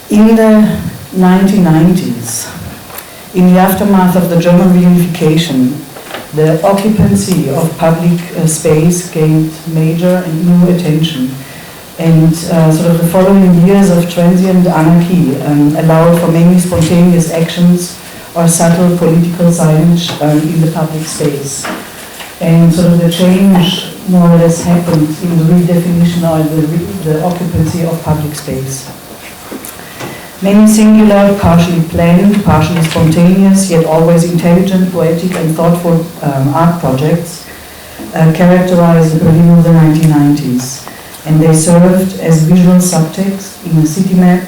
In the 1990s, in the aftermath of the German reunification, the occupancy of public space gained major and new attention, and sort of the following years of transient anarchy allowed for many spontaneous actions or subtle political signage in the public space. And sort of the change more or less happened in the redefinition or the occupancy of public space. Many singular, partially planned, partially spontaneous, yet always intelligent, poetic and thoughtful art projects characterized the Berlin of the 1990s. And they served as visual subtext in a city map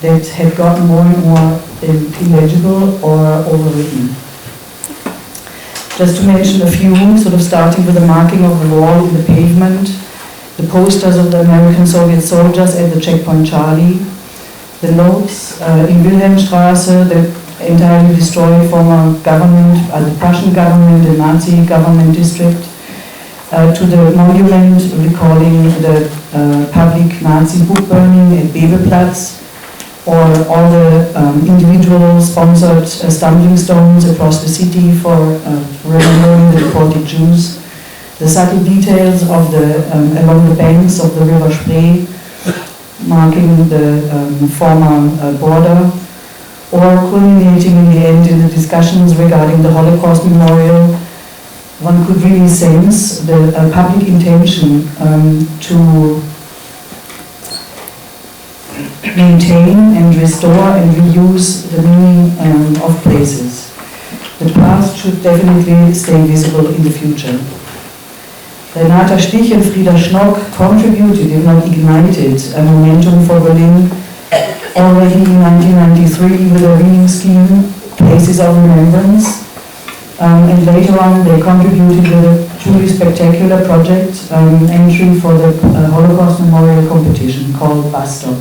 that had gotten more and more illegible or overwritten. Just to mention a few, sort of starting with the marking of the wall in the pavement, the posters of the American Soviet soldiers at the checkpoint Charlie, the notes in Wilhelmstraße that entirely destroyed former government, the Prussian government, the Nazi government district, to the monument recalling the public Nazi book burning at Platz, or all the individual sponsored stumbling stones across the city for remembering the deported Jews, the subtle details of the along the banks of the river Spree, marking the former border, or culminating in the end in the discussions regarding the Holocaust memorial. One could really sense the public intention to maintain and restore and reuse the meaning of places. The past should definitely stay visible in the future. Renata Stih and Schnock contributed, if not ignited, a momentum for Berlin already in 1993 with a reading scheme, Places of Remembrance, and later on they contributed with a truly spectacular project, entry for the Holocaust Memorial competition called Bus Stop.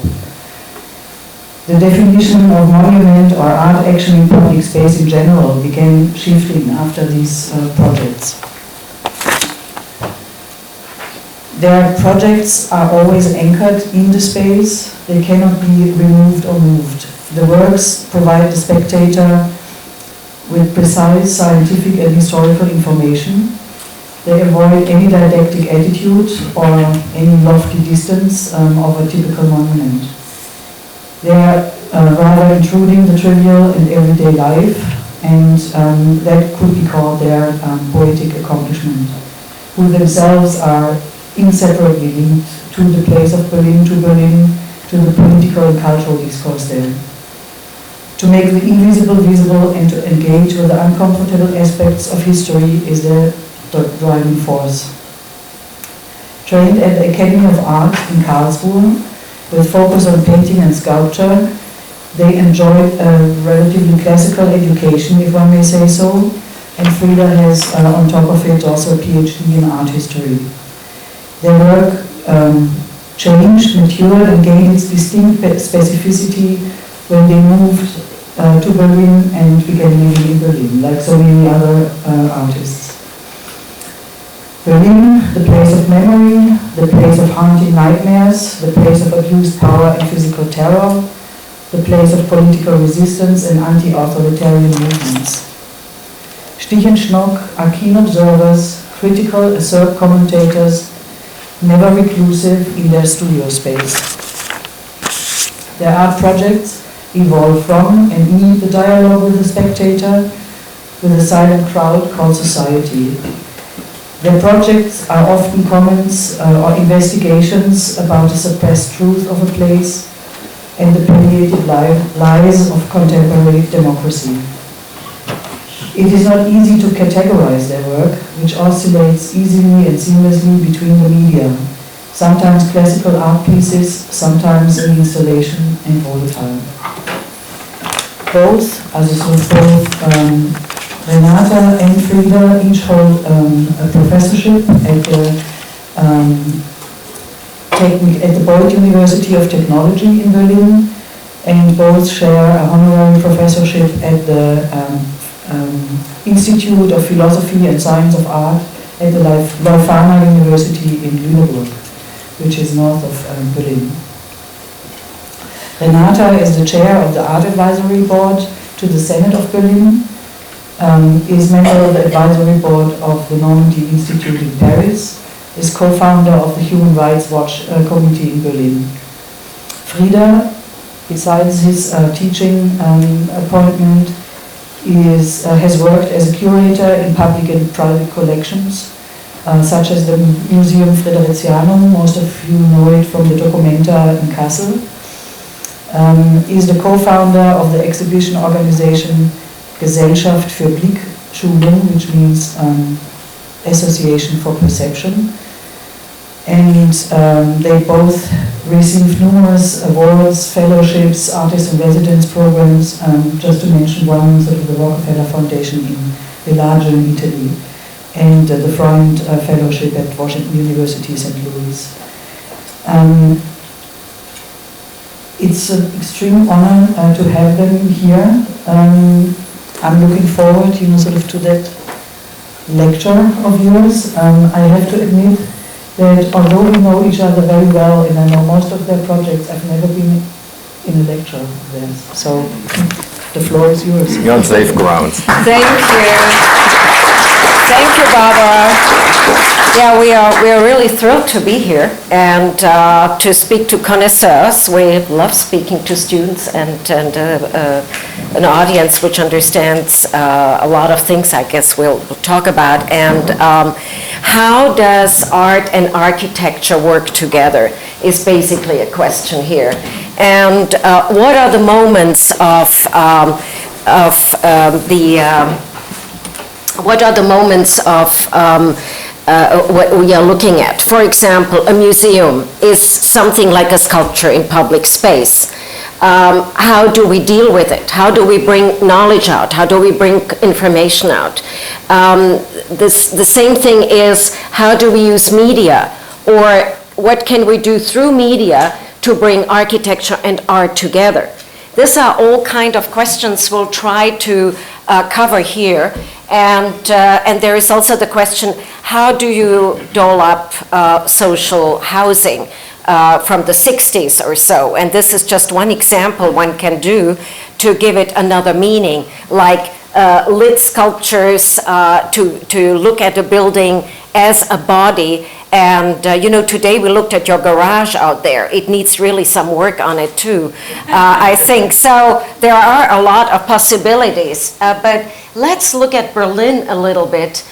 The definition of monument or art action in public space in general began shifting after these projects. Their projects are always anchored in the space. They cannot be removed or moved. The works provide the spectator with precise scientific and historical information. They avoid any didactic attitude or any lofty distance of a typical monument. They are rather intruding the trivial and everyday life, and that could be called their poetic accomplishment, who themselves are inseparably linked to the place of Berlin, to the political and cultural discourse there. To make the invisible visible and to engage with the uncomfortable aspects of history is their driving force. Trained at the Academy of Art in Karlsruhe, with focus on painting and sculpture, they enjoyed a relatively classical education, if one may say so, and Frida has, on top of it, also a PhD in art history. Their work changed, matured, and gained its distinct specificity when they moved to Berlin and began living in Berlin, like so many other artists. Berlin, the place of memory, the place of haunting nightmares, the place of abused power and physical terror, the place of political resistance and anti-authoritarian movements. Stih and Schnock are keen observers, critical, assert commentators, never reclusive in their studio space. Their art projects evolve from and need the dialogue with the spectator, with a silent crowd called society. Their projects are often comments or investigations about the suppressed truth of a place and the palliative lies of contemporary democracy. It is not easy to categorize their work, which oscillates easily and seamlessly between the media, sometimes classical art pieces, sometimes an installation, and volatile. Both, as is both Renata and Frida, each hold a professorship at the Bowie University of Technology in Berlin, and both share a honorary professorship at the Institute of Philosophy and Science of Art at the Leuphana University in Lüneburg, which is north of Berlin. Renata is the chair of the Art Advisory Board to the Senate of Berlin, is member of the Advisory Board of the Normandy Institute in Paris, is co-founder of the Human Rights Watch Committee in Berlin. Frieder, besides his teaching appointment, has worked as a curator in public and private collections, such as the Museum Friderizianum. Most of you know it from the Documenta in Kassel. Is the co-founder of the exhibition organization Gesellschaft für Blickschulung, which means Association for Perception. And they both received numerous awards, fellowships, artist in residence programs, just to mention one, sort of the Rockefeller Foundation in Villaggio in Italy, and the Freund Fellowship at Washington University, St. Louis. It's an extreme honor to have them here. I'm looking forward, sort of to that lecture of yours. I have to admit that although we know each other very well, and I know most of their projects, I've never been in a lecture of theirs. So the floor is yours. You're on safe ground. Thank you. Thank you, Barbara. Yeah, we are really thrilled to be here and to speak to connoisseurs. We love speaking to students and an audience which understands a lot of things, I guess we'll talk about. And how does art and architecture work together is basically a question here. And what are the moments what are the moments of what we are looking at? For example, a museum is something like a sculpture in public space. How do we deal with it? How do we bring knowledge out? How do we bring information out? The same thing is, how do we use media? Or what can we do through media to bring architecture and art together? These are all kind of questions we'll try to cover here. And there is also the question, how do you dole up social housing from the 60s or so? And this is just one example one can do to give it another meaning, like lit sculptures to look at a building as a body. And today we looked at your garage out there. It needs really some work on it too, I think. So there are a lot of possibilities, but let's look at Berlin a little bit.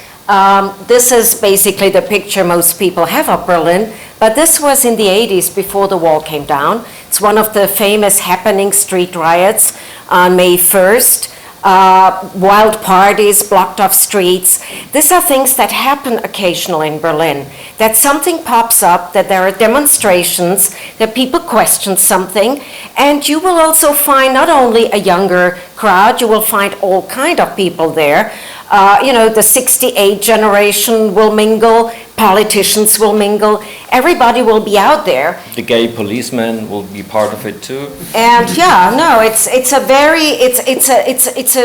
This is basically the picture most people have of Berlin, but this was in the 80s before the wall came down. It's one of the famous happening street riots on May 1st. Wild parties, blocked off streets. These are things that happen occasionally in Berlin. That something pops up, that there are demonstrations, that people question something, and you will also find not only a younger crowd, you will find all kind of people there. The 68 generation will mingle, politicians will mingle, everybody will be out there. The gay policeman will be part of it too. And it's a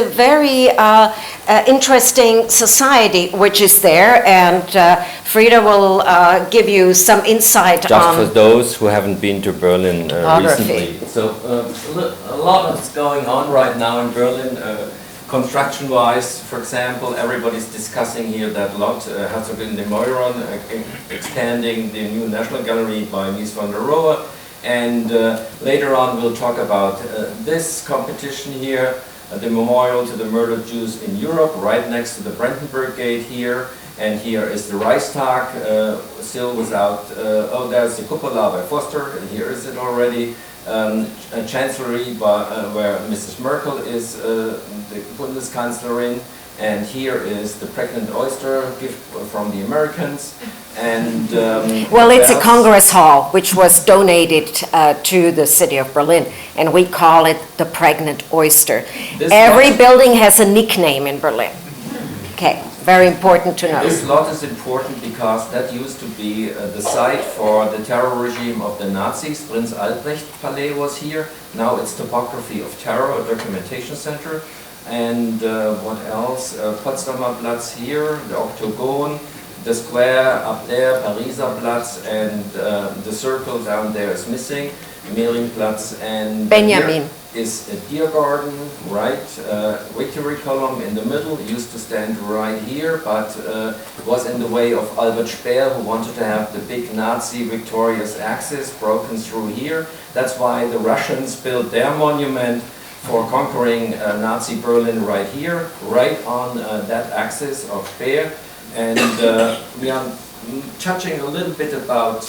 very interesting society which is there, and Frieda will give you some insight just on for those who haven't been to Berlin recently. So a lot is going on right now in Berlin. Construction-wise, for example, everybody's discussing here that lot Herzog in the Memorial, expanding the new National Gallery by Mies van der Rohe. And later on we'll talk about this competition here, the Memorial to the Murdered Jews in Europe, right next to the Brandenburg Gate here. And here is the Reichstag, still without, there's the Cupola by Foster, and here is it already. A chancellery where Mrs. Merkel is the Bundeskanzlerin, and here is the pregnant oyster gift from the Americans. And well, it's a Congress Hall which was donated to the city of Berlin, and we call it the pregnant oyster. Every building has a nickname in Berlin. Okay. Very important to know. This lot is important because that used to be the site for the terror regime of the Nazis. Prince Albrecht Palais was here. Now it's Topography of Terror, a documentation center. And what else? Potsdamer Platz here, the Octagon, the square up there, Pariser Platz, and the circle down there is missing. Marienplatz, and Benjamin. here is a deer garden, right? Victory column in the middle, used to stand right here, but was in the way of Albert Speer, who wanted to have the big Nazi victorious axis broken through here. That's why the Russians built their monument for conquering Nazi Berlin right here, right on that axis of Speer. And we are touching a little bit about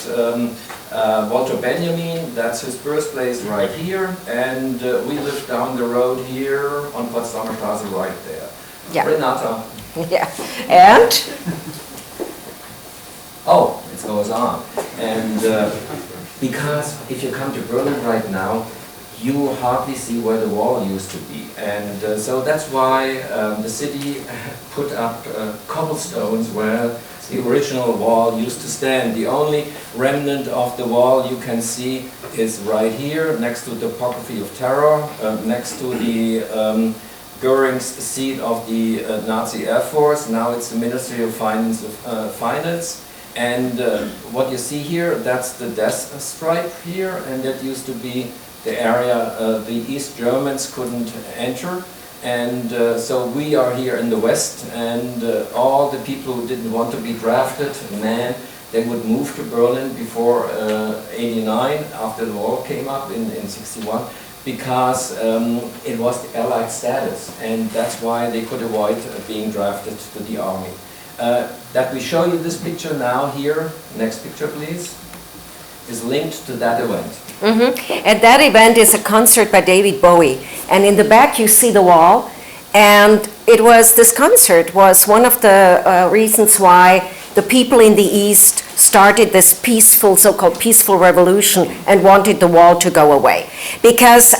Walter Benjamin. That's his birthplace right here, and we live down the road here on Potsdamer Straße right there. Yeah. Renata. Yeah, and? Oh, it goes on. And because if you come to Berlin right now, you hardly see where the wall used to be. And so that's why the city put up cobblestones where the original wall used to stand. The only remnant of the wall you can see is right here, next to the topography of terror, next to the Goering's seat of the Nazi Air Force. Now it's the Ministry of Finance. And what you see here, that's the death stripe here, and that used to be the area the East Germans couldn't enter. And so we are here in the West, and all the people who didn't want to be drafted, they would move to Berlin before 89, after the wall came up in 61, because it was the Allied status, and that's why they could avoid being drafted to the army. That we show you this picture now here, next picture please, is linked to that event. Mm-hmm. And that event is a concert by David Bowie. And in the back you see the wall. And this concert was one of the reasons why the people in the East started this peaceful, so-called peaceful revolution and wanted the wall to go away. Because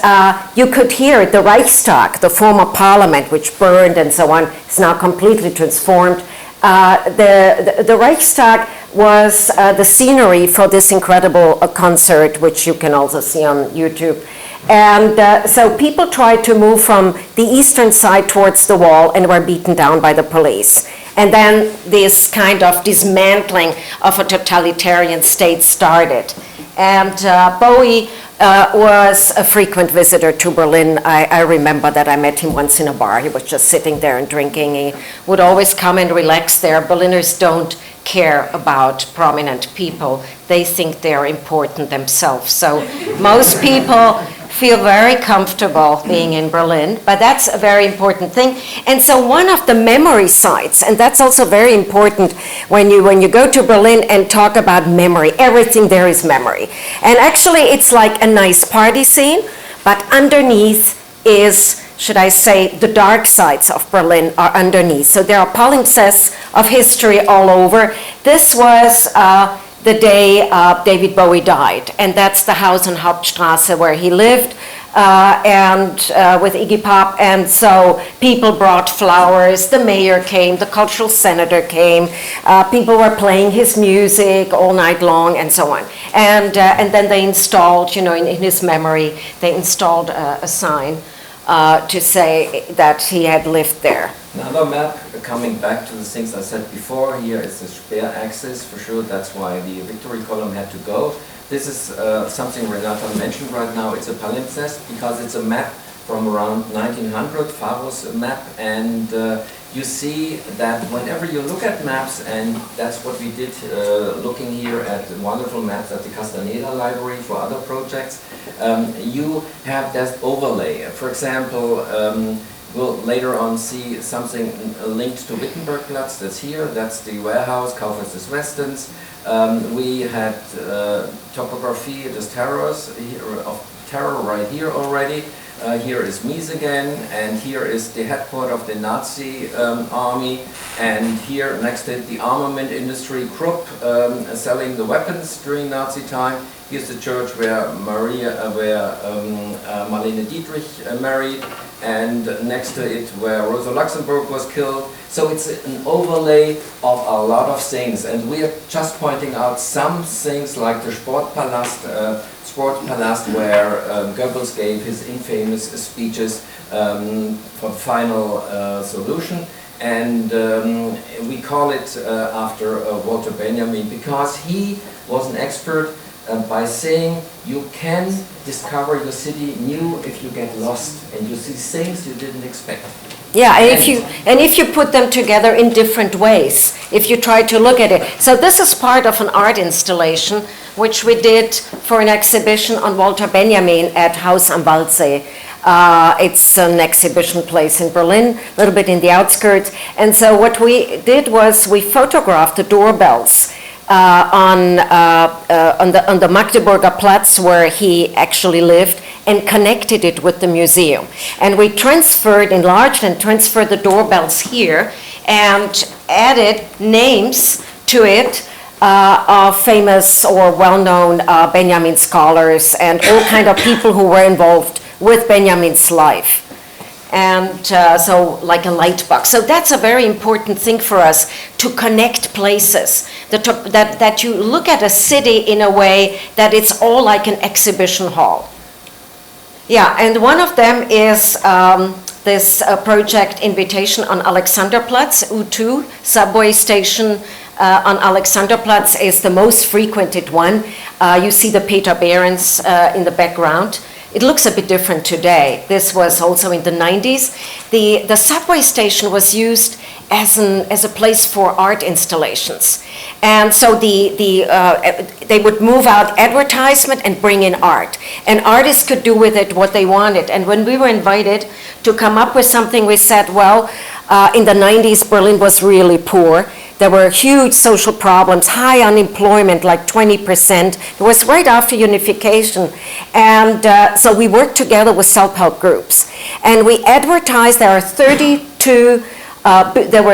you could hear the Reichstag, the former parliament, which burned and so on, is now completely transformed. The Reichstag was the scenery for this incredible concert, which you can also see on YouTube. And so people tried to move from the eastern side towards the wall and were beaten down by the police. And then this kind of dismantling of a totalitarian state started. And Bowie was a frequent visitor to Berlin. I remember that I met him once in a bar. He was just sitting there and drinking. He would always come and relax there. Berliners don't care about prominent people. They think they're important themselves. So most people feel very comfortable being in Berlin, but that's a very important thing. And so one of the memory sites, and that's also very important when you go to Berlin and talk about memory, everything there is memory. And actually it's like a nice party scene, but underneath is, should I say, the dark sides of Berlin are underneath. So there are palimpsests of history all over. This was the day David Bowie died, and that's the house on Hauptstraße where he lived, and with Iggy Pop, and so people brought flowers, the mayor came, the cultural senator came, people were playing his music all night long, and so on. And then they installed, in his memory, they installed a sign to say that he had lived there. Another map, coming back to the things I said before, here is the Speer axis, for sure, that's why the victory column had to go. This is something Renata mentioned right now, it's a palimpsest, because it's a map from around 1900, Faro's map, and you see that whenever you look at maps, and that's what we did looking here at the wonderful maps at the Castaneda Library for other projects, you have that overlay. For example, we'll later on see something linked to Wittenbergplatz, that's here, that's the warehouse, Kaufhaus des Westens. We had topography des Terrors, of terror right here already. Here is Mies again, and here is the headquarters of the Nazi army, and here next to it the armament industry, Krupp, selling the weapons during Nazi time. Here's the church where Marlene Dietrich married, and next to it where Rosa Luxemburg was killed. So it's an overlay of a lot of things, and we are just pointing out some things like the Sportpalast, where Goebbels gave his infamous speeches for the final solution. And we call it after Walter Benjamin, because he was an expert by saying you can discover your city new if you get lost and you see things you didn't expect. Yeah, and if you put them together in different ways, if you try to look at it. So this is part of an art installation, which we did for an exhibition on Walter Benjamin at Haus am Waldsee. It's an exhibition place in Berlin, a little bit in the outskirts. And so what we did was we photographed the doorbells on the Magdeburger Platz, where he actually lived, and connected it with the museum. And we enlarged and transferred the doorbells here and added names to it of famous or well-known Benjamin scholars and all kind of people who were involved with Benjamin's life. And so like a light box. So that's a very important thing for us, to connect places, that you look at a city in a way that it's all like an exhibition hall. Yeah, and one of them is this project Invitation on Alexanderplatz, U2 subway station on Alexanderplatz is the most frequented one. You see the Peter Behrens in the background. It looks a bit different today. This was also in the 90s. The subway station was used as a place for art installations. And so they would move out advertisement and bring in art. And artists could do with it what they wanted. And when we were invited to come up with something, we said, well, in the 90s, Berlin was really poor. There were huge social problems, high unemployment, like 20%. It was right after unification. And so we worked together with self-help groups. And we advertised, there were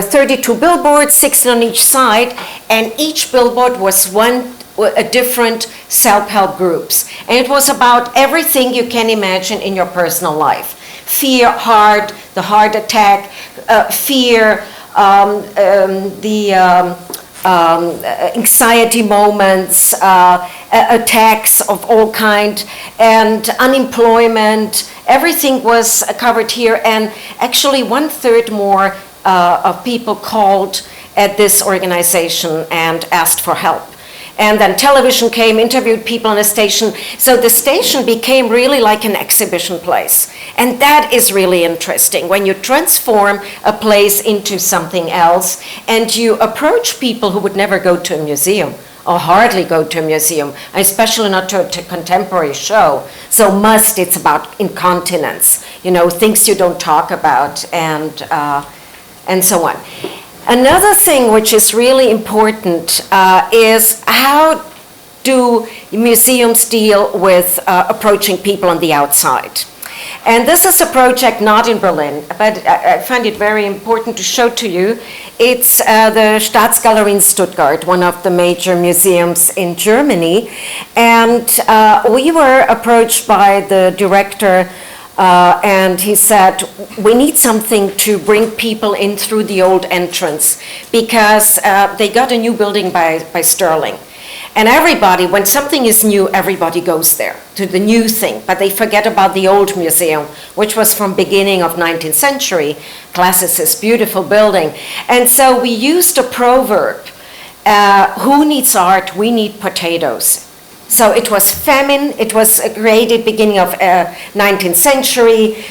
32 billboards, 16 on each side, and each billboard was a different self-help groups. And it was about everything you can imagine in your personal life. Fear, the heart attack, fear, anxiety moments, attacks of all kind, and unemployment. Everything was covered here, and actually 1/3 more of people called at this organization and asked for help. And then television came, interviewed people on the station. So the station became really like an exhibition place. And that is really interesting, when you transform a place into something else and you approach people who would never go to a museum or hardly go to a museum, especially not to a contemporary show. So it's about incontinence, things you don't talk about, and so on. Another thing which is really important is how do museums deal with approaching people on the outside. And this is a project not in Berlin, but I find it very important to show to you. It's the Staatsgalerie in Stuttgart, one of the major museums in Germany. And we were approached by the director, and he said, we need something to bring people in through the old entrance, because they got a new building by Sterling. And everybody, when something is new, everybody goes there to the new thing, but they forget about the old museum, which was from beginning of 19th century, classicist, beautiful building. And so we used a proverb, who needs art? We need potatoes. So it was famine. It was created beginning of 19th century.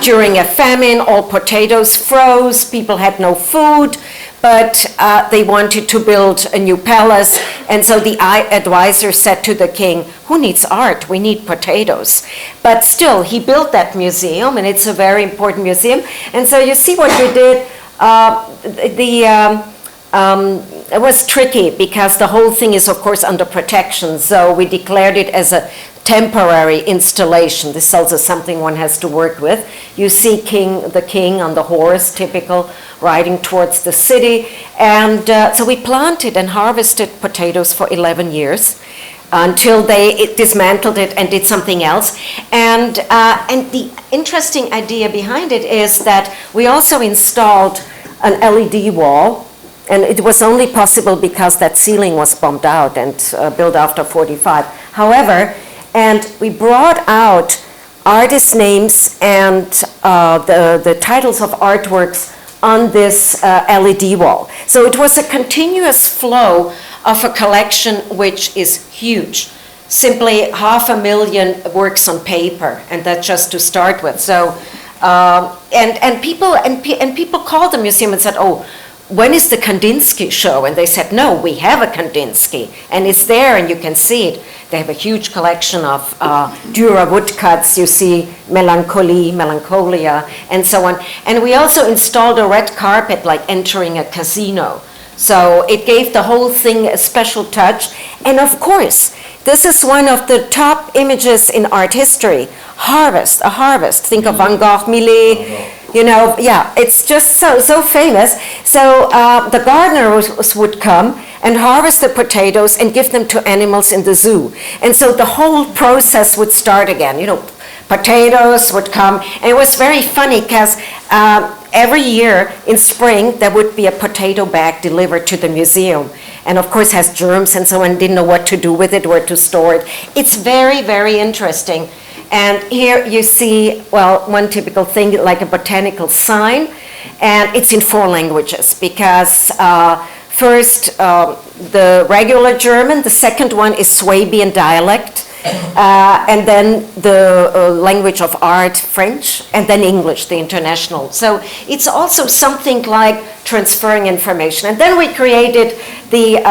During a famine, all potatoes froze. People had no food, but they wanted to build a new palace. And so the advisor said to the king, who needs art? We need potatoes. But still, he built that museum, and it's a very important museum. And so you see what we did. It was tricky because the whole thing is, of course, under protection. So we declared it as a temporary installation. This is also something one has to work with. You see the king on the horse, typical, riding towards the city. And so we planted and harvested potatoes for 11 years until they dismantled it and did something else. And the interesting idea behind it is that we also installed an LED wall. And it was only possible because that ceiling was bombed out and built after 45. However, and we brought out artist names and the titles of artworks on this LED wall. So it was a continuous flow of a collection which is huge. simply 500,000 works on paper, and that's just to start with. So, and people called the museum and said, "Oh, when is the Kandinsky show?" And they said, "No, we have a Kandinsky, and it's there, and you can see it." They have a huge collection of Dürer woodcuts. You see Melancholie, Melancholia, and so on. And we also installed a red carpet, like entering a casino. So it gave the whole thing a special touch. And of course, this is one of the top images in art history. Harvest, a harvest. Think of Van Gogh, Millet, you know, yeah, it's just so famous. So the gardener would come and harvest the potatoes and give them to animals in the zoo. And so the whole process would start again, you know, potatoes would come. And it was very funny because every year in spring there would be a potato bag delivered to the museum. And of course has germs and so on, didn't know what to do with it, where to store it. It's very, very interesting. And here you see, well, one typical thing like a botanical sign, and it's in 4 languages because first the regular German, the second one is Swabian dialect, and then the language of art, French, and then English, the international. So it's also something like transferring information. And then we created the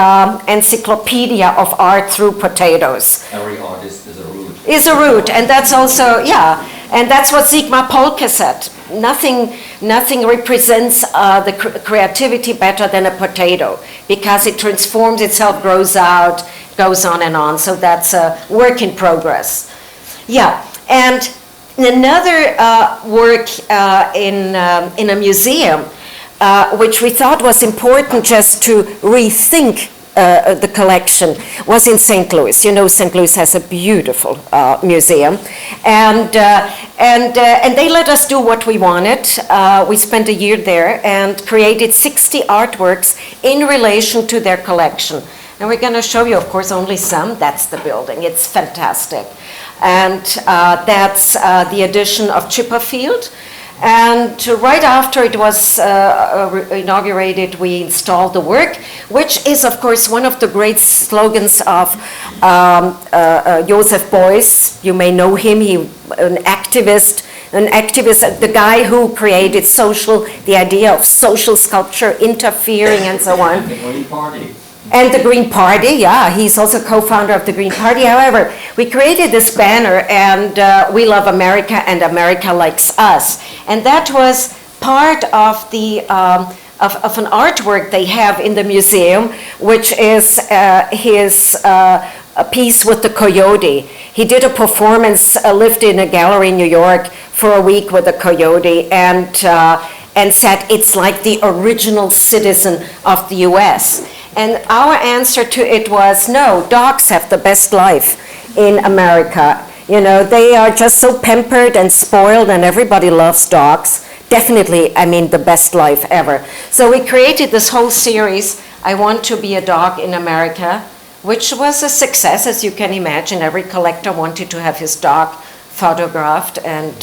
encyclopedia of art through potatoes. Every artist is a root. Is a root, and that's also, yeah, and that's what Sigmar Polke said. Nothing represents the creativity better than a potato, because it transforms itself, grows out, goes on and on. So that's a work in progress. Yeah, and another work in a museum, which we thought was important just to rethink the collection, was in St. Louis. You know, St. Louis has a beautiful museum, and they let us do what we wanted. We spent a year there and created 60 artworks in relation to their collection. And we're going to show you, of course, only some. That's the building. It's fantastic. And that's the addition of Chipperfield. And right after it was inaugurated, we installed the work, which is, of course, one of the great slogans of Joseph Beuys. You may know him. He an activist, the guy who created the idea of social sculpture, interfering, and so on. The Green Party. And the Green Party, yeah, he's also co-founder of the Green Party. However, we created this banner, and we love America and America likes us. And that was part of the of an artwork they have in the museum, which is his a piece with the coyote. He did a performance, lived in a gallery in New York for a week with a coyote, and said it's like the original citizen of the US. And our answer to it was, no, dogs have the best life in America. You know, they are just so pampered and spoiled, and everybody loves dogs. Definitely, I mean, the best life ever. So we created this whole series, I Want to Be a Dog in America, which was a success, as you can imagine. Every collector wanted to have his dog photographed and,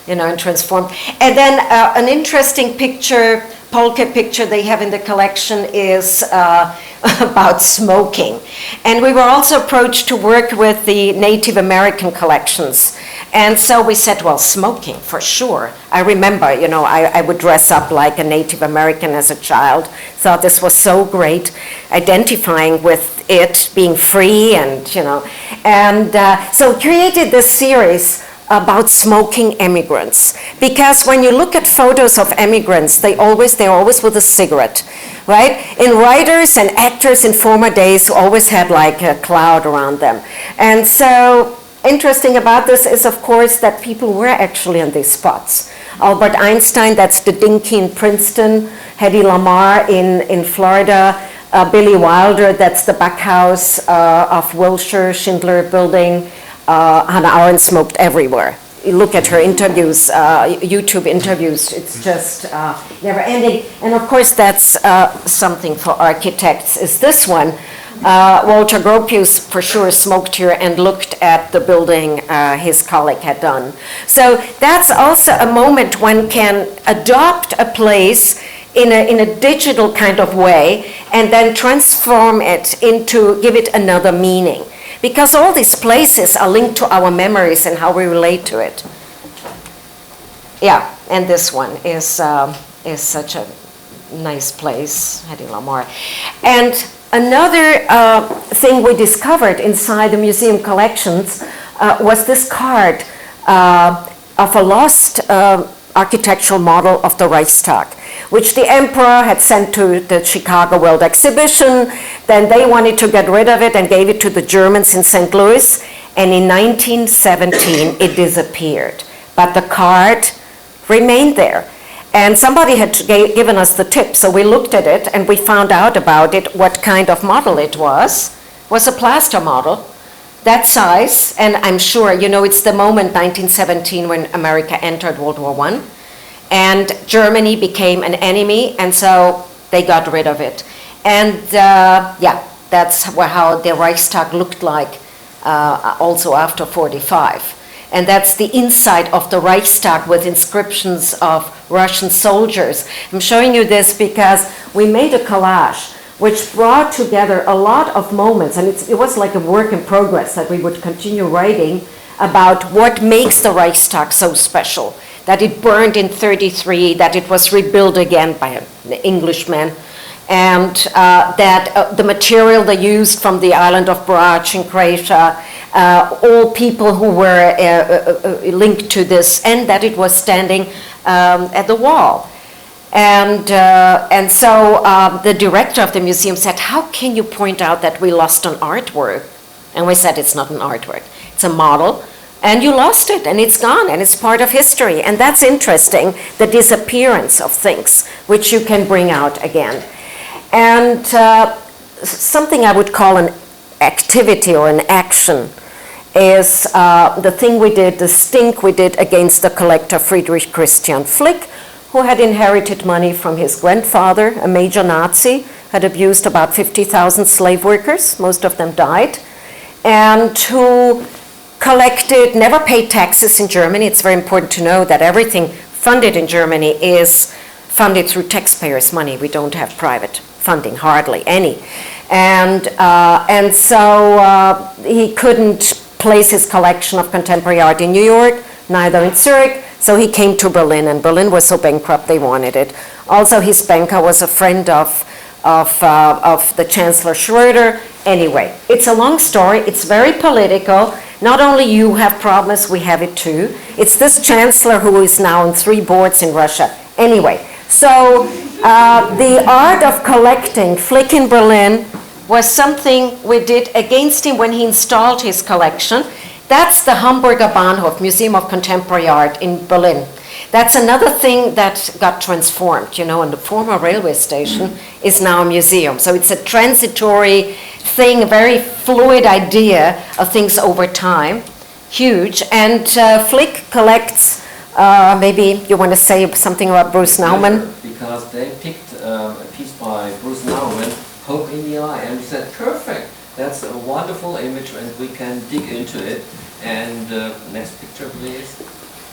and transformed. And then an interesting picture, polka picture they have in the collection is about smoking. And we were also approached to work with the Native American collections. And so we said, well, smoking, for sure. I remember, I would dress up like a Native American as a child. Thought this was so great, identifying with it, being free, and, so created this series about smoking immigrants, because when you look at photos of immigrants, they're always with a cigarette, right? And writers and actors in former days always had like a cloud around them. And so interesting about this is, of course, that people were actually on these spots. Albert Einstein, that's the Dinky in Princeton, Hedy Lamarr in Florida, Billy Wilder, that's the Backhouse of Wilshire, Schindler Building. Hannah Arendt smoked everywhere. You look at her interviews, YouTube interviews, it's just never ending. And of course, that's something for architects, is this one. Walter Gropius for sure smoked here and looked at the building his colleague had done. So that's also a moment one can adopt a place in a digital kind of way and then transform it give it another meaning. because all these places are linked to our memories and how we relate to it. Yeah, and this one is such a nice place, Hedy Lamarr. And another thing we discovered inside the museum collections was this card of a lost architectural model of the Reichstag, which the emperor had sent to the Chicago World Exhibition. Then they wanted to get rid of it and gave it to the Germans in St. Louis. And in 1917, it disappeared. But the card remained there. And somebody had given us the tip, so we looked at it and we found out about it, what kind of model it was. It was a plaster model, that size, and I'm sure, you know, it's the moment, 1917, when America entered World War I, and Germany became an enemy, and so they got rid of it. And yeah, that's how the Reichstag looked like also after 45. And that's the inside of the Reichstag with inscriptions of Russian soldiers. I'm showing you this because we made a collage which brought together a lot of moments, and it was like a work in progress that we would continue writing about what makes the Reichstag so special. That it burned in 1933, that it was rebuilt again by an Englishman, and that the material they used from the island of Brač in Croatia, all people who were linked to this, and that it was standing at the wall. And so the director of the museum said, how can you point out that we lost an artwork? And we said, it's not an artwork, it's a model. And you lost it, and it's gone, and it's part of history. And that's interesting, the disappearance of things, which you can bring out again. And something I would call an activity or an action is the thing we did, the stink we did against the collector Friedrich Christian Flick, who had inherited money from his grandfather, a major Nazi, had abused about 50,000 slave workers, most of them died, and who collected, never paid taxes in Germany. It's very important to know that everything funded in Germany is funded through taxpayers' money. We don't have private funding, hardly any. And so he couldn't place his collection of contemporary art in New York, neither in Zurich, so he came to Berlin, and Berlin was so bankrupt they wanted it. Also, his banker was a friend of the Chancellor Schröder. Anyway, it's a long story, it's very political. Not only you have problems, we have it too. It's this chancellor who is now on 3 boards in Russia. Anyway, so the art of collecting, Flick in Berlin, was something we did against him when he installed his collection. That's the Hamburger Bahnhof, Museum of Contemporary Art in Berlin. That's another thing that got transformed, you know, and the former railway station is now a museum. So it's a transitory thing, a very fluid idea of things over time, huge. And Flick collects, maybe you want to say something about Bruce Nauman? Because they picked a piece by Bruce Nauman, Hope in the Eye, and we said, perfect, that's a wonderful image and we can dig into it. And next picture, please.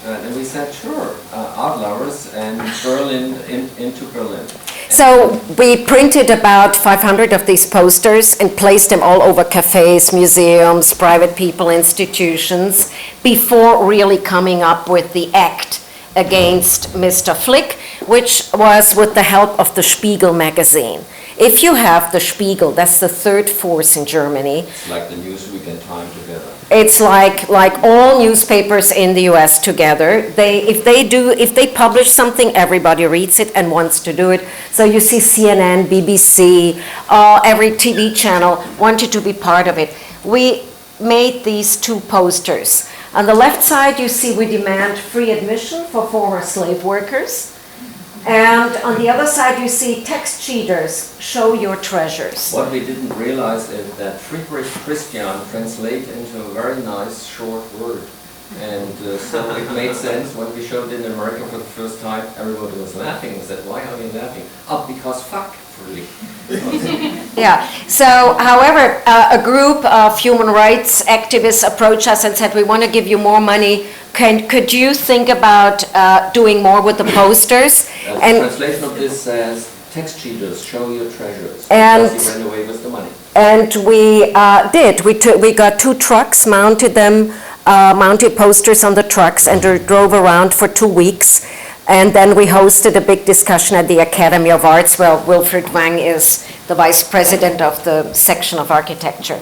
And we said, sure, art lovers and Berlin, into Berlin. So we printed about 500 of these posters and placed them all over cafes, museums, private people, institutions, before really coming up with the act against Mr. Flick, which was with the help of the Spiegel magazine. If you have the Spiegel, that's the third force in Germany. It's like the Newsweek and Time together. It's like all newspapers in the US together. If they publish something, everybody reads it and wants to do it. So you see CNN, BBC, every TV channel wanted to be part of it. We made these 2 posters. On the left side, you see we demand free admission for former slave workers. And on the other side, you see text cheaters, show your treasures. What we didn't realize is that Friedrich Christian translates into a very nice short word. And so it made sense when we showed it in America for the first time, everybody was laughing. We said, why are you laughing? Oh, because fuck, really. Yeah, so however, a group of human rights activists approached us and said, we want to give you more money. Could you think about doing more with the posters? The translation of this says, text cheaters, show your treasures, And- because you ran away with the money. And we did. We got 2 trucks, mounted posters on the trucks, and drove around for 2 weeks. And then we hosted a big discussion at the Academy of Arts, where Wilfried Wang is the vice president of the section of architecture.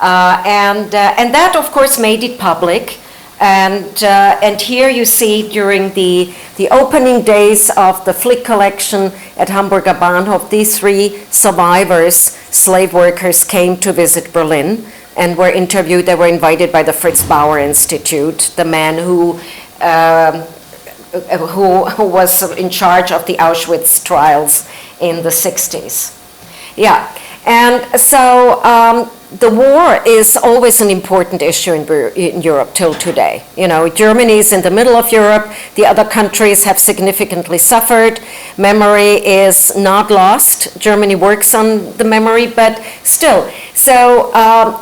And that, of course, made it public. And here you see during the opening days of the Flick collection at Hamburger Bahnhof, these 3 survivors, slave workers, came to visit Berlin and were interviewed. They were invited by the Fritz Bauer Institute, the man who was in charge of the Auschwitz trials in the 60s. Yeah, and so the war is always an important issue in Europe till today. You know, Germany is in the middle of Europe. The other countries have significantly suffered. Memory is not lost. Germany works on the memory, but still. So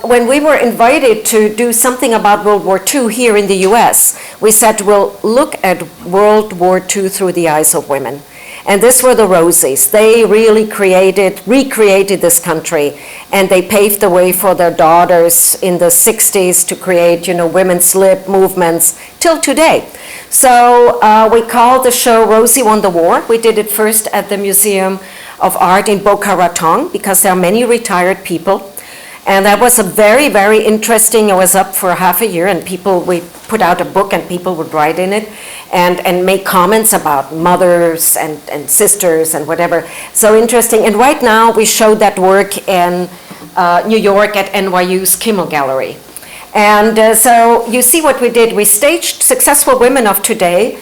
when we were invited to do something about World War II here in the US, we said, we'll look at World War II through the eyes of women. And these were the Rosies. They really recreated this country, and they paved the way for their daughters in the 60s to create, women's lib movements till today. So we called the show Rosie Won the War. We did it first at the Museum of Art in Boca Raton, because there are many retired people. And that was a very, very interesting. It was up for half a year, and we put out a book, and people would write in it and make comments about mothers and sisters and whatever. So interesting. And right now we showed that work in New York at NYU's Kimmel Gallery. And so you see what we did. We staged successful women of today.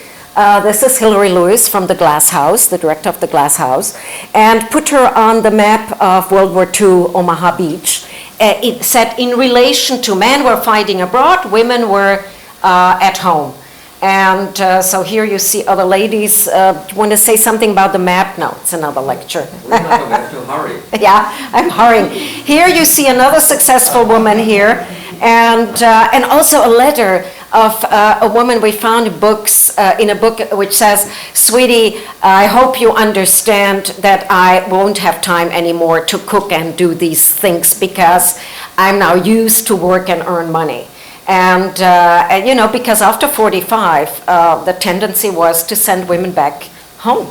This is Hilary Lewis from the Glass House, the director of the Glass House, and put her on the map of World War II, Omaha Beach. It said in relation to men were fighting abroad, women were at home. And so here you see other ladies. Want to say something about the map? No, it's another lecture. Renata, we have to hurry. Yeah, I'm hurrying. Here you see another successful woman here, and also a letter of a woman we found in a book which says, "Sweetie, I hope you understand that I won't have time anymore to cook and do these things because I'm now used to work and earn money." And because after 45, the tendency was to send women back home.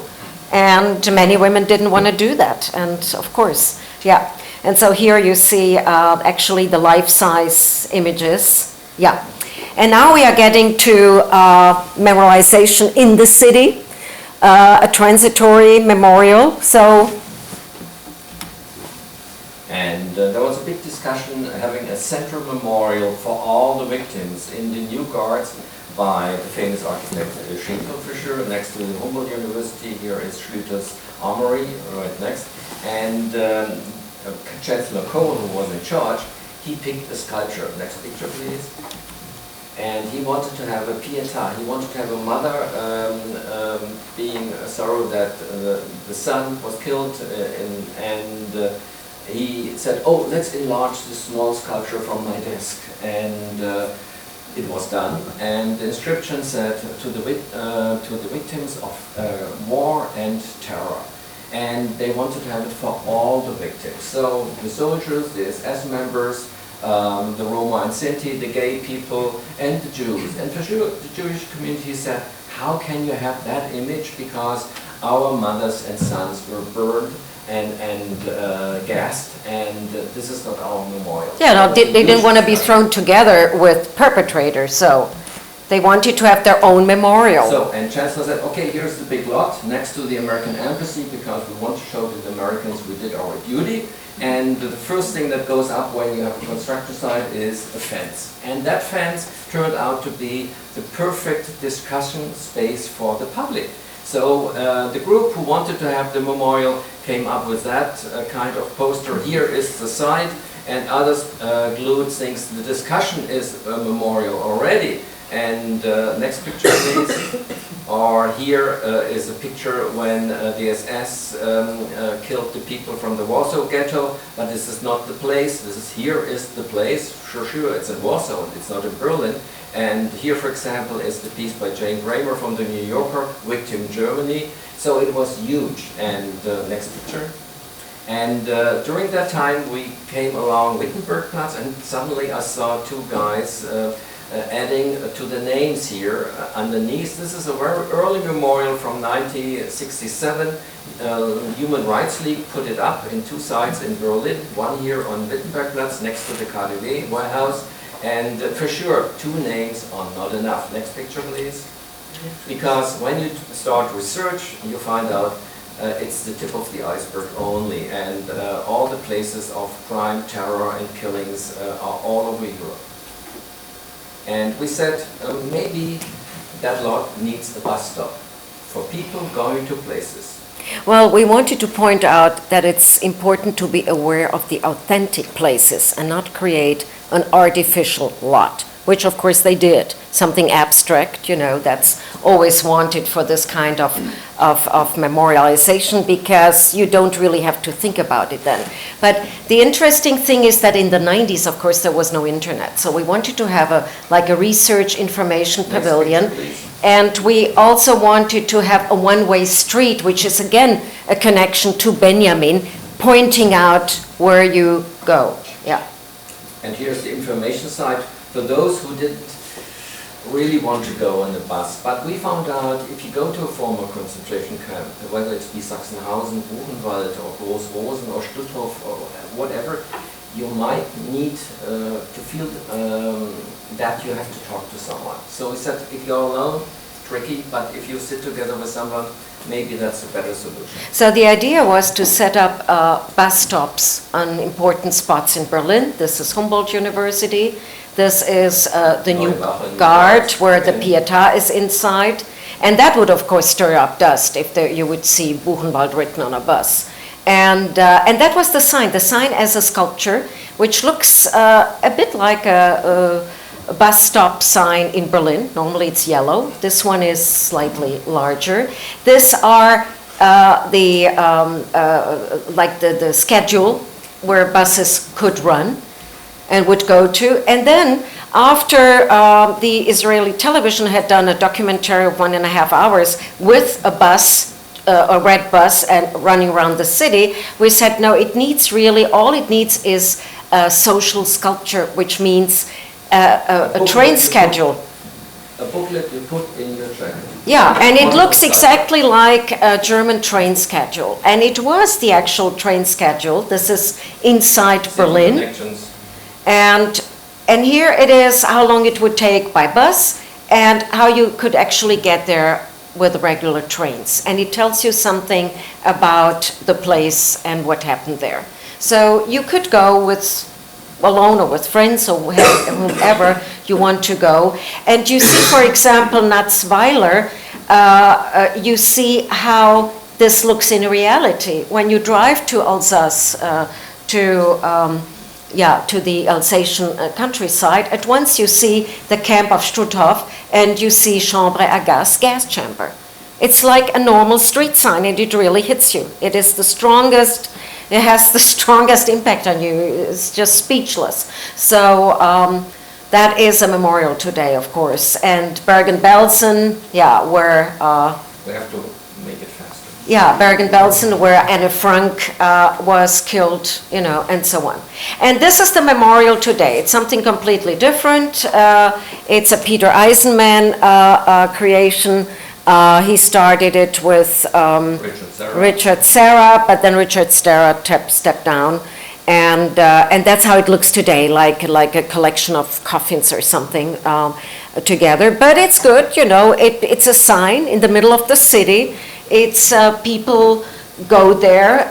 And many women didn't want to do that. And of course, yeah. And so here you see actually the life-size images. Yeah. And now we are getting to memorialization in the city, a transitory memorial. And there was a big discussion having a central memorial for all the victims in the New Guards by the famous architect Schinkel Fischer. Next to the Humboldt University, here is Schlüter's Armory, right next. And Chancellor Kohl, who was in charge, he picked a sculpture. Next picture, please. And he wanted to have a pietà. He wanted to have a mother being sorrow that the son was killed, he said, "Oh, let's enlarge this small sculpture from my desk," and it was done. And the inscription said, to the victims of war and terror. And they wanted to have it for all the victims. So the soldiers, the SS members, the Roma and Sinti, the gay people, and the Jews. And the Jewish community said, how can you have that image? Because our mothers and sons were burned and gassed, and this is not our memorial. Yeah, no, they didn't want to be thrown together with perpetrators, so they wanted to have their own memorial. So, and Chancellor said, okay, here's the big lot next to the American embassy, because we want to show to the Americans we did our duty. And the first thing that goes up when you have a construction site is a fence. And that fence turned out to be the perfect discussion space for the public. So the group who wanted to have the memorial came up with that kind of poster. Here is the site, and others glued things. The discussion is a memorial already. And next picture, please. Or here is a picture when the SS killed the people from the Warsaw Ghetto, but this is not the place. Here is the place. Sure, it's in Warsaw, it's not in Berlin. And here, for example, is the piece by Jane Kramer from the New Yorker, Victim Germany. So it was huge. And next picture. And during that time, we came along Wittenbergplatz, and suddenly I saw two guys adding to the names here underneath. This is a very early memorial from 1967. Human Rights League put it up in two sites in Berlin, one here on Wittenbergplatz next to the KDW warehouse. And for sure, two names are not enough. Next picture, please. Because when you start research, you find out it's the tip of the iceberg only, and all the places of crime, terror, and killings are all over Europe. And we said maybe that lot needs a bus stop for people going to places. Well, we wanted to point out that it's important to be aware of the authentic places and not create an artificial lot, which of course they did. Something abstract, you know, that's always wanted for this kind of memorialization, because you don't really have to think about it then. But the interesting thing is that in the 90s, of course, there was no internet. So we wanted to have a research information pavilion. And we also wanted to have a one-way street, which is again a connection to Benjamin, pointing out where you go. Yeah. And here's the information site for those who didn't really want to go on the bus. But we found out if you go to a former concentration camp, whether it be Sachsenhausen, Buchenwald, or Großrosen, or Stutthof, or whatever, you might need to feel that you have to talk to someone. So we said, if you're alone, tricky, but if you sit together with someone, maybe that's a better solution. So the idea was to set up bus stops on important spots in Berlin. This is Humboldt University. This is the new guard where the Pietà is inside. And that would, of course, stir up dust if you would see Buchenwald written on a bus. And that was the sign as a sculpture, which looks a bit like a bus stop sign in Berlin. Normally it's yellow. This one is slightly larger. These are the schedule where buses could run and would go to. And then after the Israeli television had done a documentary of 1.5 hours with a bus, a red bus, and running around the city, we said, no, all it needs is a social sculpture, which means a train schedule. A booklet you put in your train. Yeah, and it looks exactly like a German train schedule. And it was the actual train schedule. This is inside Berlin. And here it is how long it would take by bus and how you could actually get there with regular trains. And it tells you something about the place and what happened there. So you could go alone or with friends or whomever you want to go. And you see, for example, Natzweiler, you see how this looks in reality. When you drive to Alsace, to the Alsatian countryside, at once you see the camp of Stutthof and you see Chambre à Gaz, gas chamber. It's like a normal street sign and it really hits you. It is the strongest, it has the strongest impact on you. It's just speechless. So that is a memorial today, of course. And Bergen-Belsen, where... we have to make it faster. Yeah, Bergen-Belsen, where Anne Frank was killed, and so on. And this is the memorial today. It's something completely different. It's a Peter Eisenman creation. He started it with Richard Serra, but then Richard Serra stepped down. And that's how it looks today, like a collection of coffins or something together. But it's good, it's a sign in the middle of the city. It's people go there.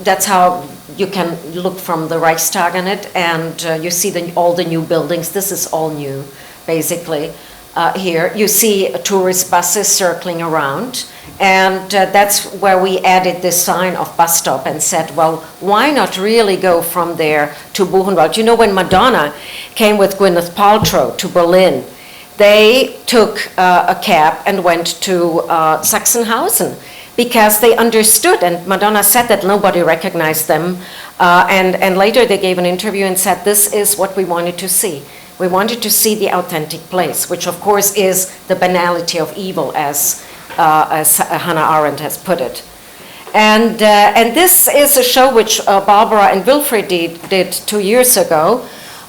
That's how you can look from the Reichstag on it, and you see all the new buildings. This is all new, basically. Here you see tourist buses circling around, and that's where we added this sign of bus stop and said, well, why not really go from there to Buchenwald? When Madonna came with Gwyneth Paltrow to Berlin, they took a cab and went to Sachsenhausen because they understood, and Madonna said that nobody recognized them, and later they gave an interview and said, this is what we wanted to see. We wanted to see the authentic place, which of course is the banality of evil, as Hannah Arendt has put it. And this is a show which Barbara and Wilfried did 2 years ago,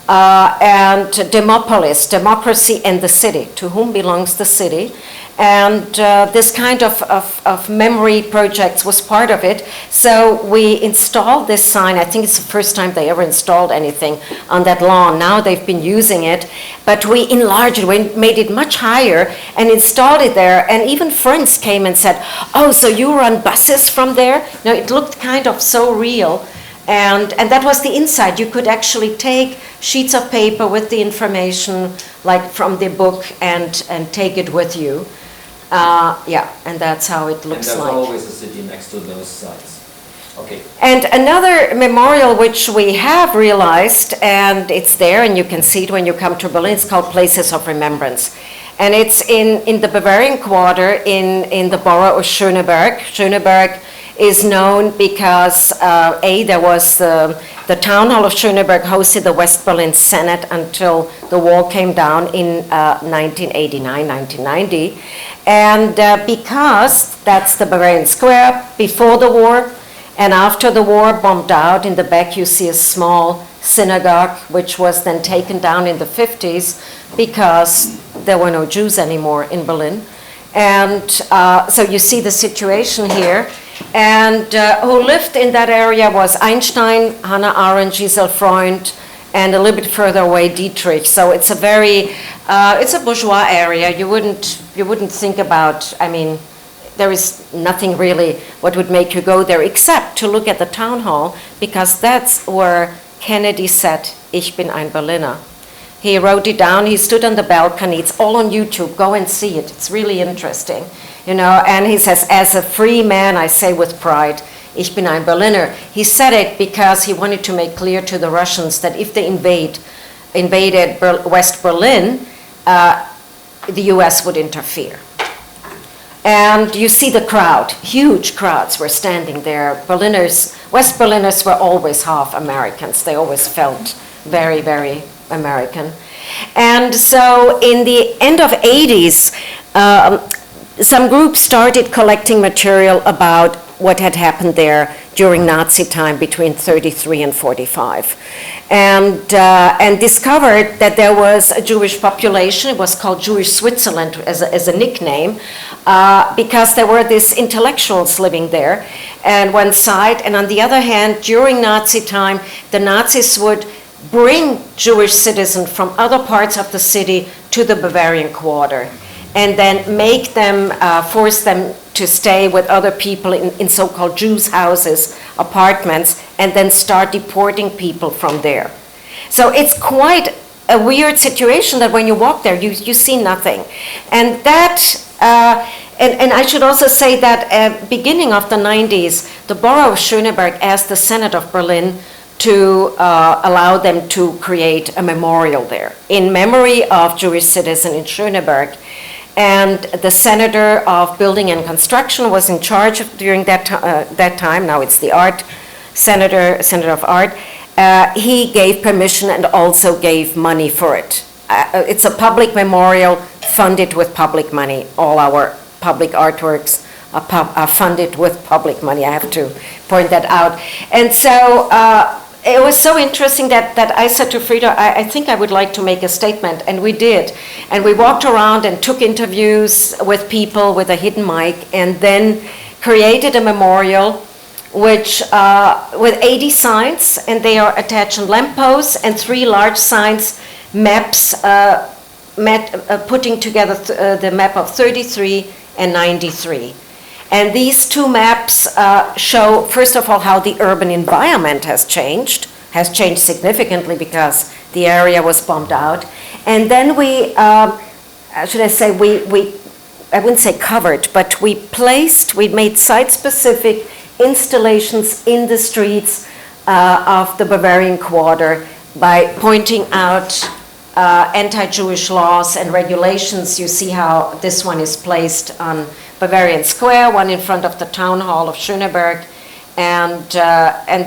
and Demopolis, Democracy and the City, to whom belongs the city. And this kind of memory projects was part of it. So we installed this sign. I think it's the first time they ever installed anything on that lawn. Now they've been using it, but we enlarged it, we made it much higher and installed it there. And even friends came and said, oh, so you run buses from there? No, it looked kind of so real. And that was the inside. You could actually take sheets of paper with the information, like from the book, and take it with you. And that's how it looks like. And there's always a city next to those sites. Okay. And another memorial which we have realized, and it's there, and you can see it when you come to Berlin, it's called Places of Remembrance. And it's in the Bavarian Quarter in the borough of Schöneberg. Schöneberg is known because, there was the town hall of Schöneberg hosted the West Berlin Senate until the wall came down in 1989, 1990. And because that's the Bavarian Square before the war, and after the war bombed out, in the back you see a small synagogue, which was then taken down in the 50s because there were no Jews anymore in Berlin. And so you see the situation here. And who lived in that area was Einstein, Hannah Arendt, Giselle Freund, and a little bit further away Dietrich. So it's a very, it's a bourgeois area. You wouldn't think about, I mean, there is nothing really what would make you go there except to look at the town hall, because that's where Kennedy said, "Ich bin ein Berliner." He wrote it down, he stood on the balcony, it's all on YouTube, go and see it, it's really interesting. You know, and he says, as a free man, I say with pride, ich bin ein Berliner. He said it because he wanted to make clear to the Russians that if they invaded West Berlin, the US would interfere. And you see the crowd, huge crowds were standing there. West Berliners were always half Americans. They always felt very, very American. And so in the end of 80s, some groups started collecting material about what had happened there during Nazi time between 33 and 45, and discovered that there was a Jewish population. It was called Jewish Switzerland as a nickname, because there were these intellectuals living there on one side, and on the other hand, during Nazi time, the Nazis would bring Jewish citizens from other parts of the city to the Bavarian Quarter, and then make them, force them to stay with other people in so-called Jews' houses, apartments, and then start deporting people from there. So it's quite a weird situation that when you walk there, you see nothing. And that, and I should also say that at beginning of the 90s, the borough of Schöneberg asked the Senate of Berlin to allow them to create a memorial there in memory of Jewish citizens in Schöneberg. And the Senator of Building and Construction was in charge during that time. Now it's the Senator of Art. He gave permission and also gave money for it. It's a public memorial funded with public money. All our public artworks are funded with public money. I have to point that out. And so it was so interesting that I said to Frida, I think I would like to make a statement, and we did. And we walked around and took interviews with people with a hidden mic, and then created a memorial which with 80 signs, and they are attached on lampposts, and 3 large signs, maps, putting together the map of 33 and 93. And these 2 maps show, first of all, how the urban environment has changed significantly because the area was bombed out. And then we, should I say, I wouldn't say covered, but we made site-specific installations in the streets of the Bavarian Quarter by pointing out anti-Jewish laws and regulations. You see how this one is placed on Bavarian Square, one in front of the town hall of Schöneberg, and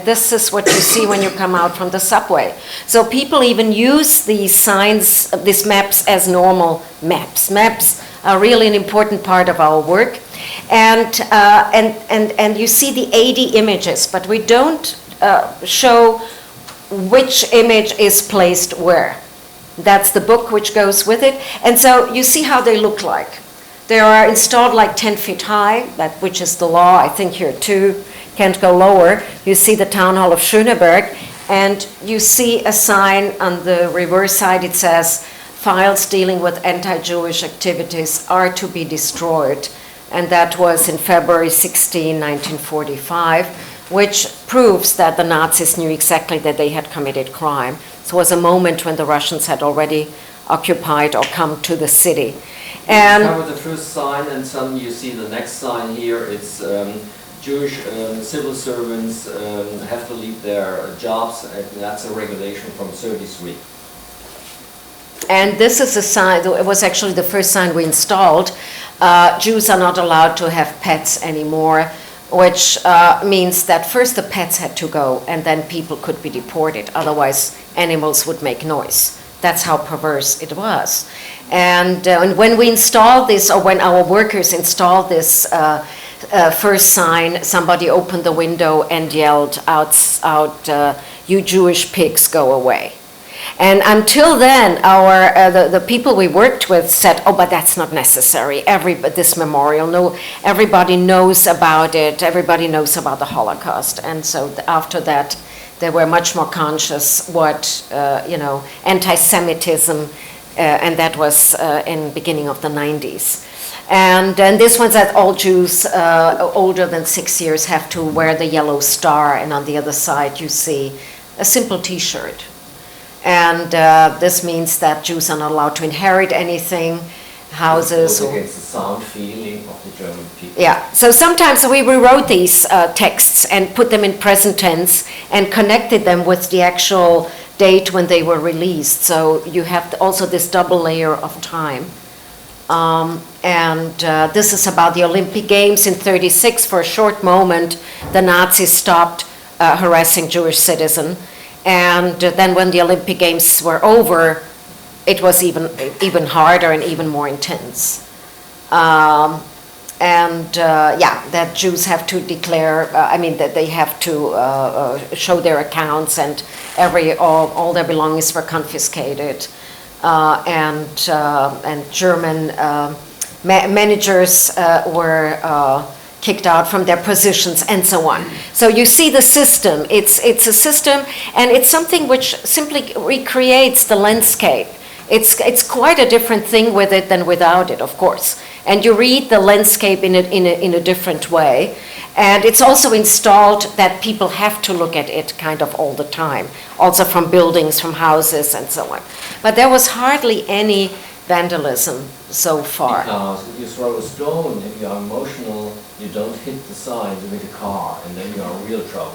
this is what you see when you come out from the subway. So people even use these signs, these maps, as normal maps. Maps are really an important part of our work, and you see the 80 images, but we don't show which image is placed where. That's the book which goes with it, and so you see how they look like. They are installed like 10 feet high, which is the law, I think here too. Can't go lower. You see the town hall of Schöneberg, and you see a sign on the reverse side. It says, files dealing with anti-Jewish activities are to be destroyed. And that was in February 16, 1945, which proves that the Nazis knew exactly that they had committed crime. So it was a moment when the Russians had already occupied or come to the city. And cover the first sign, and suddenly you see the next sign here. It's Jewish civil servants have to leave their jobs, and that's a regulation from 33. And this is a sign, it was actually the first sign we installed. Jews are not allowed to have pets anymore, which means that first the pets had to go, and then people could be deported. Otherwise, animals would make noise. That's how perverse it was. And when we installed this, or when our workers installed this first sign, somebody opened the window and yelled out, you Jewish pigs, go away. And until then, the people we worked with said, oh, but that's not necessary. This memorial, no, everybody knows about it. Everybody knows about the Holocaust. And so after that, they were much more conscious what, anti-Semitism, and that was in beginning of the 90s. And this one said all Jews older than 6 years have to wear the yellow star, and on the other side you see a simple T-shirt. And this means that Jews are not allowed to inherit anything, houses. It goes against the sound feeling of the German people. Yeah, so sometimes we rewrote these texts and put them in present tense and connected them with the actual date when they were released. So you have also this double layer of time. This is about the Olympic Games in 1936. For a short moment, the Nazis stopped harassing Jewish citizens. And then when the Olympic Games were over, it was even harder and even more intense. That Jews have to declare, that they have to show their accounts, and all their belongings were confiscated. And German managers were kicked out from their positions, and so on. So you see the system. It's a system, and it's something which simply recreates the landscape. It's quite a different thing with it than without it, of course. And you read the landscape in a different way. And it's also installed that people have to look at it kind of all the time, also from buildings, from houses, and so on. But there was hardly any vandalism so far. Because if you throw a stone, if you are emotional, you don't hit the sign, you hit a car, and then you are in real trouble.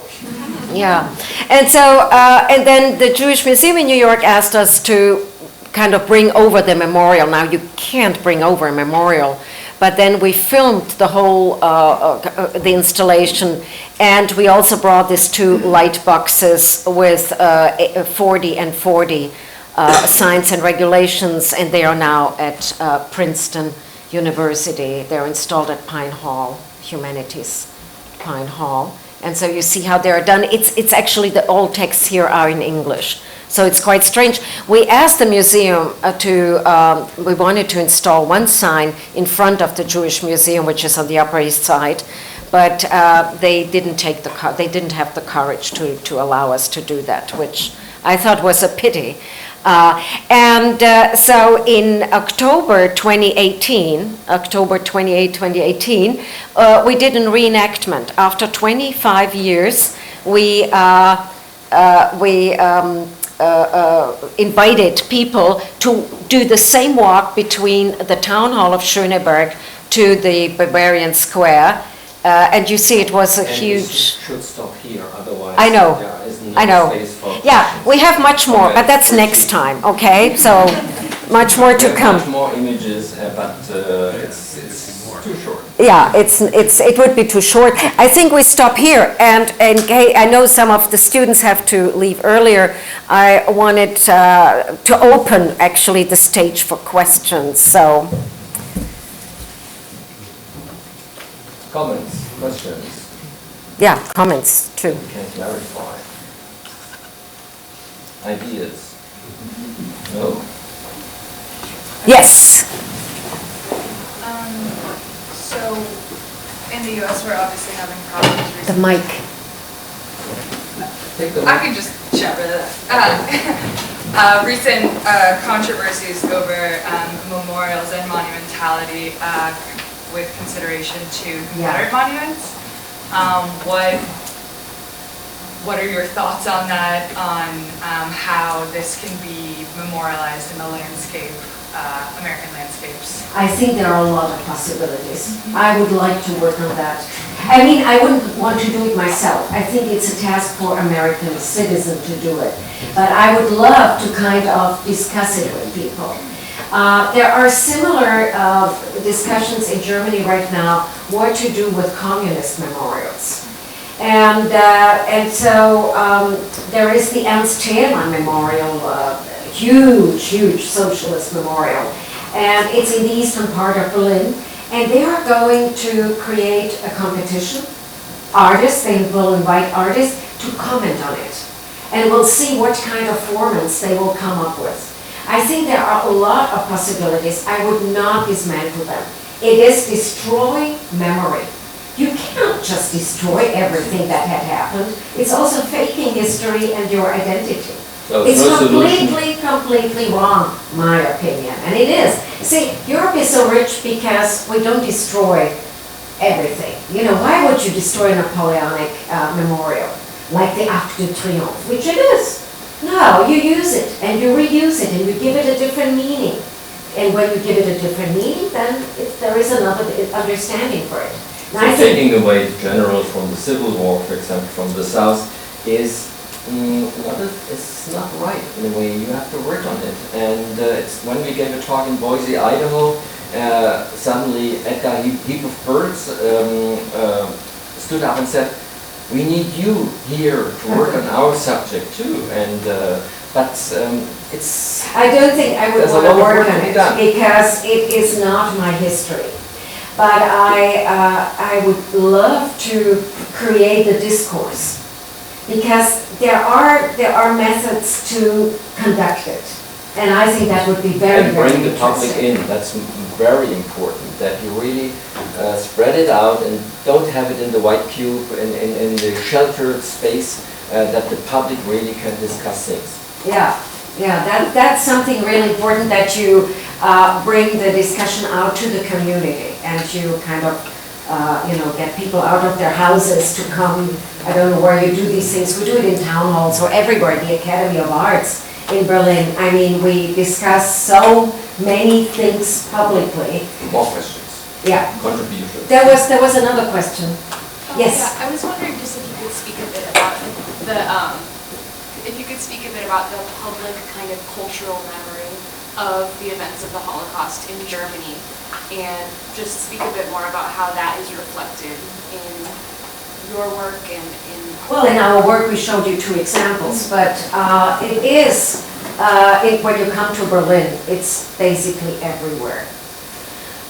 Yeah, and so, and then the Jewish Museum in New York asked us to kind of bring over the memorial. Now, you can't bring over a memorial, but then we filmed the whole, the installation, and we also brought these two light boxes with 40 and 40 signs and regulations, and they are now at Princeton University. They're installed at Pine Hall, Humanities Pine Hall. And so you see how they're done. It's actually, the old texts here are in English. So it's quite strange. We asked the museum we wanted to install one sign in front of the Jewish Museum, which is on the Upper East Side, but they didn't have the courage to allow us to do that, which I thought was a pity. So in October 2018, October 28, 2018, we did a reenactment. After 25 years, we invited people to do the same walk between the town hall of Schöneberg to the Bavarian Square. And you see, it was a And we huge... should stop here, otherwise I know. there isn't I know. space for Yeah, questions. we have much more, but that's next time, okay? So, much more to We have come. much more images, but it's too short. Yeah, it would be too short. I think we stop here, and I know some of the students have to leave earlier. I wanted to open, actually, the stage for questions, so... Comments, questions, Yeah, comments, too. can clarify. Ideas? No? Yes, So, in the US, we're obviously having problems the recently. mic. Take the I can just chat rid of that. Recent controversies over memorials and monumentality with consideration to Confederate monuments. What are your thoughts on that, on how this can be memorialized in the landscape, American landscapes? I think there are a lot of possibilities. I would like to work on that. I mean, I wouldn't want to do it myself. I think it's a task for American citizens to do it. But I would love to kind of discuss it with people. There are similar discussions in Germany right now, more to do with communist memorials. And so there is the Ernst Thälmann Memorial, huge socialist memorial. And it's in the eastern part of Berlin. And they are going to create a competition. Artists, they will invite artists to comment on it. And we'll see what kind of formats they will come up with. I think there are a lot of possibilities. I would not dismantle them. It is destroying memory. You can't just destroy everything that had happened. It's also faking history and your identity. So It's no solution. completely wrong, my opinion, and it is. See, Europe is so rich because we don't destroy everything. You know, why would you destroy a Napoleonic memorial, like the Arc de Triomphe, which it is? No, you use it, and you reuse it, and you give it a different meaning. And when you give it a different meaning, then there is another understanding for it. So taking away generals from the Civil War, for example, from the South, is it's not right in a way. You have to work on it. And it's when we gave a talk in Boise, Idaho, suddenly Edgar Heap of Birds stood up and said, "We need you here to work on our subject too." And but it's. I don't think I would There's a want to lot of work work on to be it done. because it is not my history. But I would love to create a discourse because there are methods to conduct it, and I think that would be very, And very bring the public interesting. in, that's very important, that you really spread it out and don't have it in the white cube, in the sheltered space, that the public really can discuss things. Yeah, that's something really important, that you bring the discussion out to the community and you kind of, get people out of their houses to come. I don't know where you do these things. We do it in town halls or everywhere, the Academy of Arts in Berlin. I mean, we discuss so many things publicly. More questions, Yeah. contributions. There was another question. Yes. Yeah, I was wondering just if you could speak a bit about the public kind of cultural memory of the events of the Holocaust in Germany, and just speak a bit more about how that is reflected in your work and in... Well, in our work, we showed you two examples, but it is, when you come to Berlin, it's basically everywhere.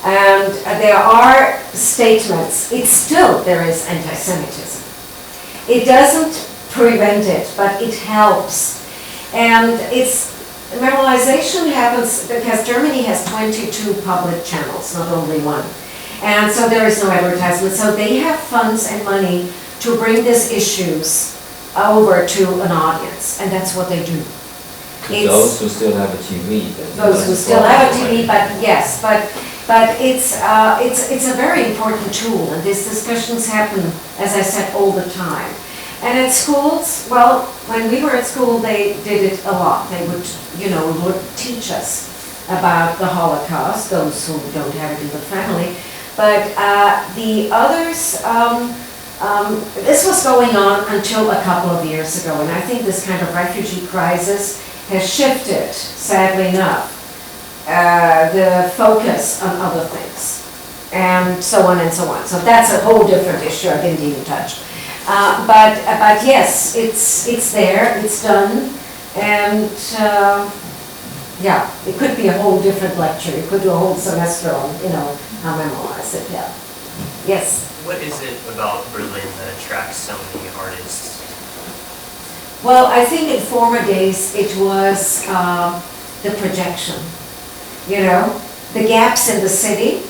And there are statements, there is anti-Semitism. It doesn't prevent it, but it helps. And memorialization happens because Germany has 22 public channels, not only one. And so there is no advertisement. So they have funds and money to bring these issues over to an audience, and that's what they do. To those who still have a TV. Those who still have a TV, but yes, but it's a very important tool, and these discussions happen, as I said, all the time. And at schools, well, when we were at school, they did it a lot. They would teach us about the Holocaust, those who don't have it in the family. But the others, this was going on until a couple of years ago, and I think this kind of refugee crisis has shifted, sadly enough, the focus on other things, and so on and so on. So that's a whole different issue I didn't even touch. But yes, it's there, it's done, and yeah, it could be a whole different lecture. It could do a whole semester on, how memorize it, yeah. Yes? What is it about Berlin that attracts so many artists? Well, I think in former days it was the projection, the gaps in the city.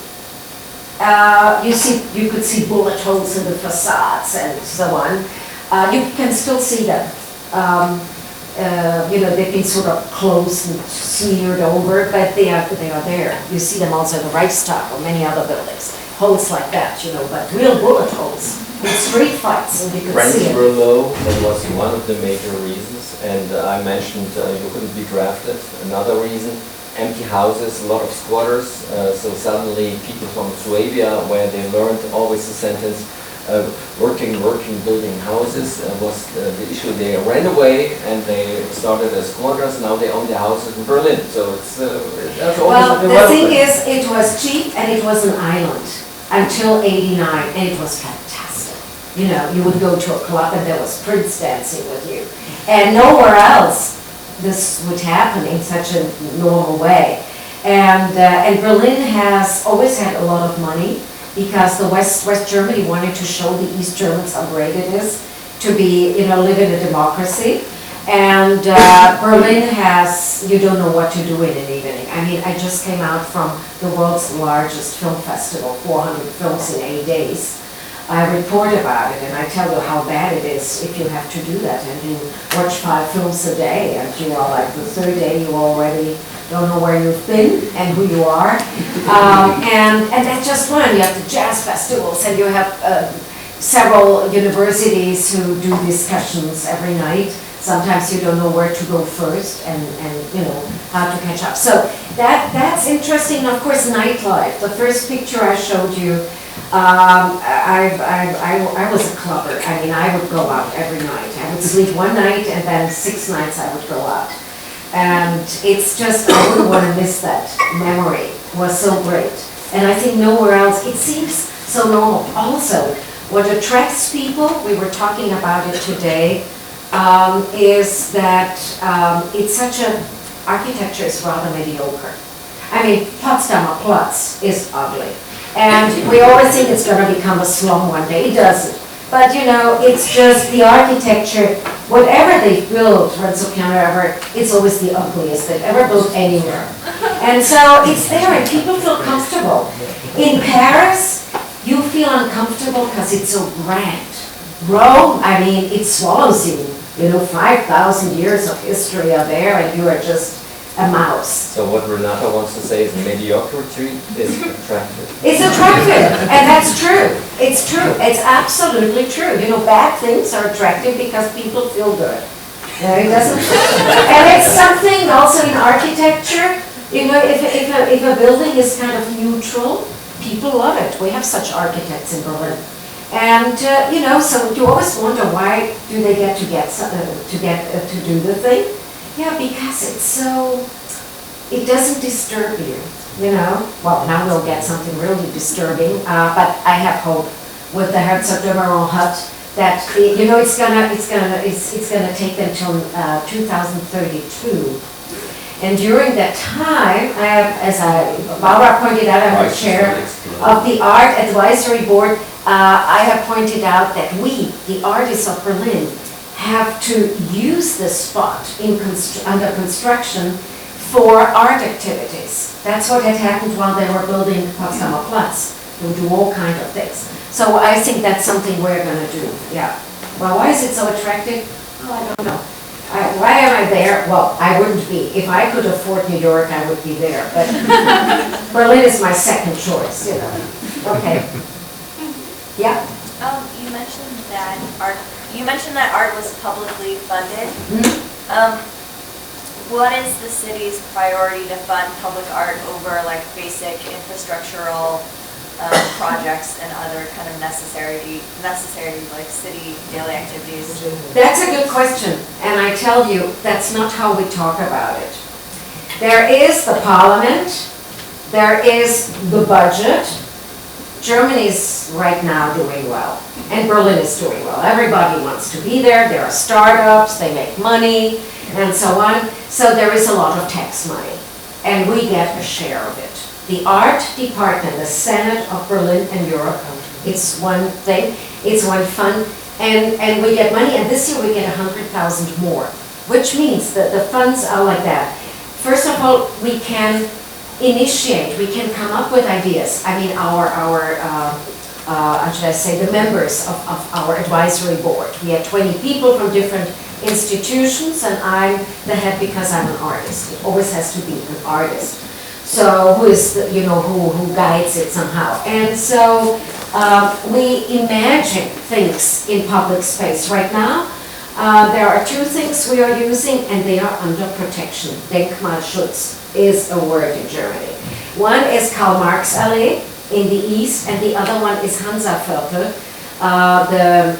You could see bullet holes in the facades and so on. You can still see them. They've been sort of closed and smeared over, but they are there. You see them also in the Reichstag or many other buildings. Holes like that, but real bullet holes in street fights, and you could Rents see it. were low, that was one of the major reasons, and I mentioned you couldn't be drafted, another reason. Empty houses, a lot of squatters, so suddenly people from Swabia, where they learned always the sentence, working, building houses was the issue. They ran away and they started as squatters, now they own their houses in Berlin, so it's that's always Well, a the thing development. is, it was cheap and it was an island until '89, and it was fantastic. You would go to a club and there was Prince dancing with you. And nowhere else this would happen in such a normal way. And Berlin has always had a lot of money because the West Germany wanted to show the East Germans how great it is to be, live in a democracy. And Berlin has, you don't know what to do in an evening. I mean, I just came out from the world's largest film festival, 400 films in 8 days. I report about it and I tell you how bad it is if you have to do that and you watch 5 films a day and you are like the third day you already don't know where you've been and who you are. And that's just one. You have the jazz festivals and you have several universities who do discussions every night. Sometimes you don't know where to go first and how to catch up. So that's interesting. Of course, nightlife. The first picture I showed you, I was a clubber. I mean, I would go out every night. I would sleep one night and then 6 nights I would go out. And it's just, I wouldn't want to miss that memory. It was so great. And I think nowhere else, it seems so normal. Also, what attracts people, we were talking about it today, is that it's such a, architecture is rather mediocre. I mean, Platz is ugly. And we always think it's going to become a slum one day. It doesn't. But it's just the architecture, whatever they build, Renzo Piano ever, it's always the ugliest they've ever built anywhere. And so it's there and people feel comfortable. In Paris, you feel uncomfortable because it's so grand. Rome, I mean, it swallows you. 5,000 years of history are there and you are just a mouse. So what Renata wants to say is mediocrity is attractive. It's attractive, and that's true. It's true. It's absolutely true. Bad things are attractive because people feel good. It doesn't. And it's something also in architecture. If a building is kind of neutral, people love it. We have such architects in Berlin. And so you always wonder why do they get to do the thing? Yeah, because it doesn't disturb you. Well, now we'll get something really disturbing, but I have hope with the Herzog-Dömeron hut that it's gonna take them till 2032. And during that time, as Barbara pointed out, I'm the chair of the Art Advisory Board. I have pointed out that we, the artists of Berlin, have to use this spot under construction for art activities. That's what had happened while they were building Potsdamer Platz. They would do all kinds of things. So I think that's something we're going to do, yeah. Well, why is it so attractive? Oh, I don't know. Why am I there? Well, I wouldn't be. If I could afford New York, I would be there. But Berlin is my second choice, Okay. Yeah? You mentioned that art was publicly funded. Mm-hmm. What is the city's priority to fund public art over like basic infrastructural projects and other kind of necessary like city daily activities? That's a good question, and I tell you, that's not how we talk about it. There is the parliament, there is the budget. Germany is right now doing well, and Berlin is doing well. Everybody wants to be there, there are startups, they make money, and so on. So there is a lot of tax money, and we get a share of it. The art department, the Senate of Berlin and Europe, it's one thing, it's one fund, and we get money, and this year we get 100,000 more, which means that the funds are like that. First of all, we can initiate, we can come up with ideas. I mean, how should I say, the members of our advisory board. We have 20 people from different institutions, and I'm the head because I'm an artist. It always has to be an artist. So who is, who guides it somehow. And so we imagine things in public space. Right now, there are two things we are using, and they are under protection. Denkmalschutz is a word in Germany. One is Karl Marx Allee in the east, and the other one is Hansaviertel, the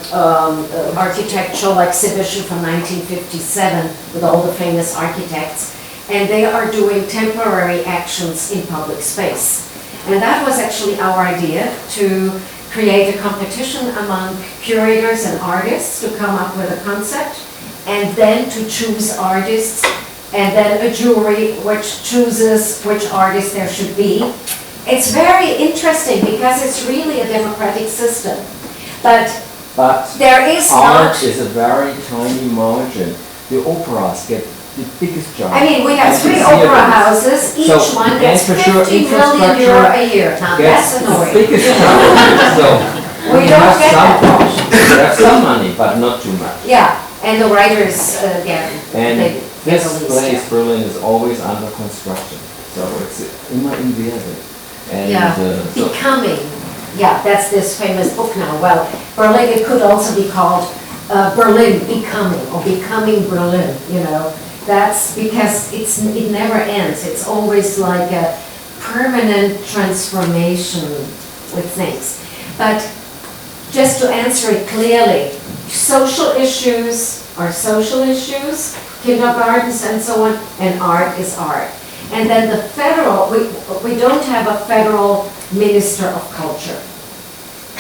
architectural exhibition from 1957 with all the famous architects. And they are doing temporary actions in public space. And that was actually our idea, to create a competition among curators and artists to come up with a concept, and then to choose artists, and then a jury which chooses which artist there should be. It's very interesting because it's really a democratic system. But there is art is a very tiny margin. The operas get the biggest job. I mean, we have 3 opera houses, each one gets 50 million euro a year. Now that's annoying. Biggest job. So We don't get some that. projects. We have some money, but not too much. Yeah, and the writers, And they this release, place, yeah. Berlin, is always under construction. So it's immer in Werde. And Yeah, so becoming, yeah, that's this famous book now. Well, Berlin, it could also be called Berlin Becoming, or Becoming Berlin, That's because it never ends. It's always like a permanent transformation with things. But just to answer it clearly, social issues are social issues, kindergartens and so on, and art is art. And then the federal, we don't have a federal minister of culture,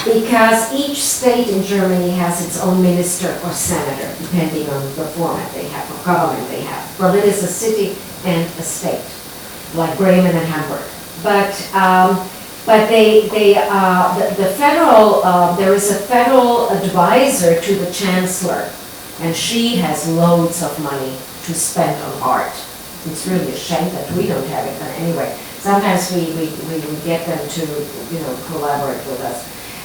because each state in Germany has its own minister or senator, depending on the format they have, or government they have. Berlin is a city and a state, like Bremen and Hamburg. But the federal, there is a federal advisor to the chancellor, and she has loads of money to spend on art. It's really a shame that we don't have it, but anyway, sometimes we get them to, collaborate with us.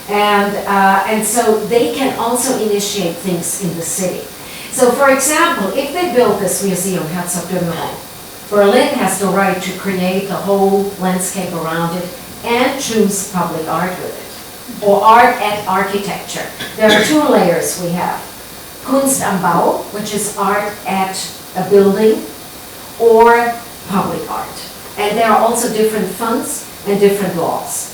And so they can also initiate things in the city. So for example, if they build this museum, Herzogtümmerei, Berlin has the right to create the whole landscape around it and choose public art with it, or art and architecture. There are 2 layers we have. Kunst am Bau, which is art at a building, or public art. And there are also different funds and different laws.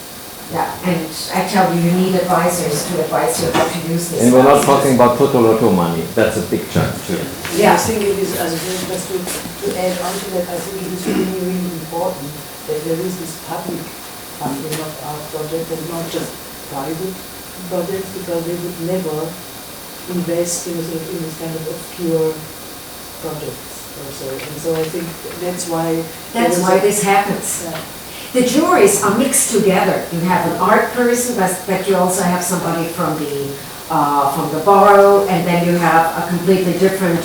Yeah, and I tell you, you need advisors to advise you how to use this. And we're not talking about Totoloto money. That's a big chunk too. Yeah. I think it is, just to add on to that, I think it is really, really important that there is this public funding of our project and not just private projects, because they would never invest in this kind of obscure projects also. And so I think that's why this happens. Yeah. The juries are mixed together. You have an art person, but you also have somebody from the borough, and then you have a completely different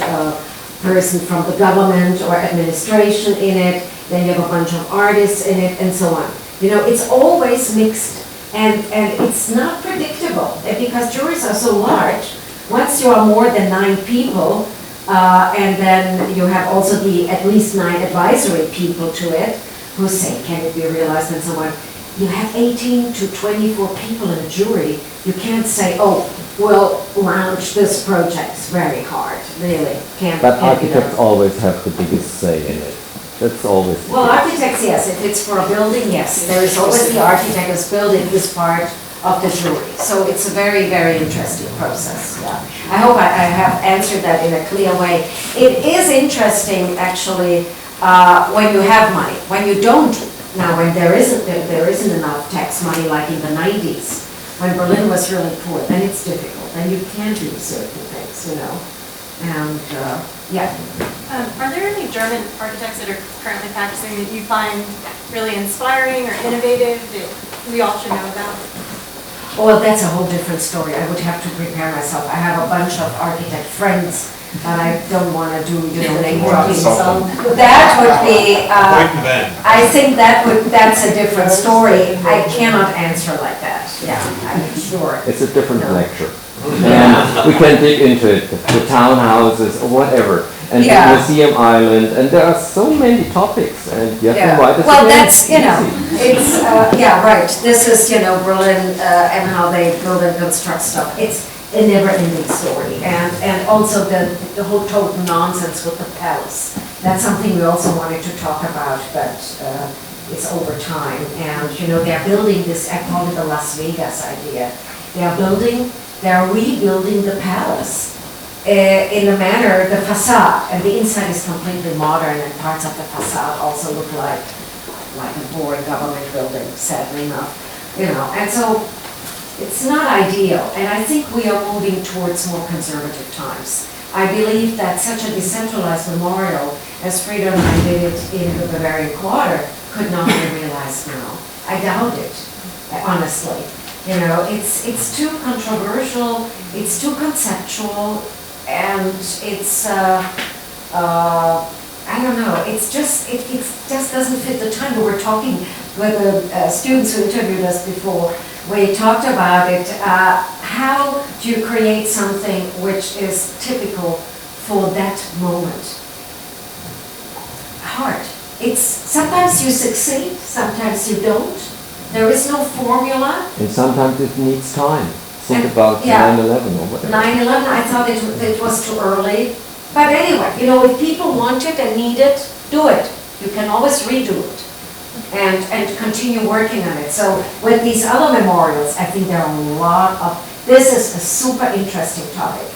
person from the government or administration in it. Then you have a bunch of artists in it, and so on. It's always mixed, and it's not predictable, because juries are so large. Once you are more than 9 people, and then you have also at least 9 advisory people to it, who say, can it be realized, and so on. You have 18 to 24 people in a jury. You can't say, oh, we'll launch this project. It's very hard, really. But architects always have the biggest say in it. That's always. Well, architects, yes, if it's for a building, yes, there is always the architect who's building his part of the jury. So it's a very, very interesting process, yeah. I hope I have answered that in a clear way. It is interesting, actually, when you have money. When you don't, now when there isn't enough tax money like in the 90s, when Berlin was really poor, then it's difficult, then you can't do certain things, you know. And, yeah. Are there any German architects that are currently practicing that you find really inspiring or innovative that we all should know about? Well, that's a whole different story. I would have to prepare myself. I have a bunch of architect friends, but I don't want to do, name dropping. So that would be, I think that's a different story. I cannot answer like that. Yeah, I'm sure. It's a different lecture. And we can dig into it, the townhouses or whatever, and Yeah. the Museum Island, and there are so many topics, and you have to write it. Well, that's, it's, yeah, right. This is, Berlin and how they build and construct stuff. It's a never-ending story. And also the whole total nonsense with the palace. That's something we also wanted to talk about, but it's over time. And, they're building this, I call it the Las Vegas idea. They're rebuilding the palace in a manner, the facade, and the inside is completely modern, and parts of the facade also look like a boring government building, sadly enough, and so it's not ideal, and I think we are moving towards more conservative times. I believe that such a decentralized memorial, as Frieda and I did it in the Bavarian Quarter, could not be realized now. I doubt it, honestly. It's too controversial, it's too conceptual, and it's, I don't know, it just doesn't fit the time. We were talking with the students who interviewed us before. We talked about it, how do you create something which is typical for that moment? Hard. Sometimes you succeed, sometimes you don't. There is no formula. And sometimes it needs time. Think about 9/11 or whatever. 9/11, I thought it was too early. But anyway, if people want it and need it, do it. You can always redo it and continue working on it. So with these other memorials, I think there are a lot of, this is a super interesting topic.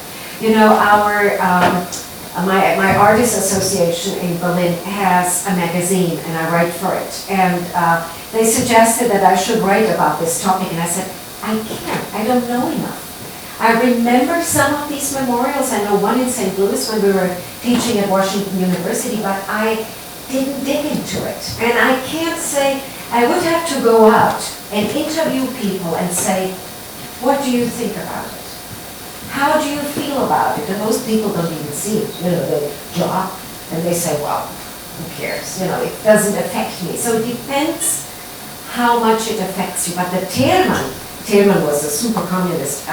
My artist association in Berlin has a magazine, and I write for it. And they suggested that I should write about this topic, and I said, I can't, I don't know enough. I remember some of these memorials. I know one in St. Louis when we were teaching at Washington University, but I didn't dig into it. And I can't say, I would have to go out and interview people and say, what do you think about it? How do you feel about it? And most people don't even see it. They drop and they say, well, who cares? It doesn't affect me. So it depends how much it affects you. But the Tillman was a super communist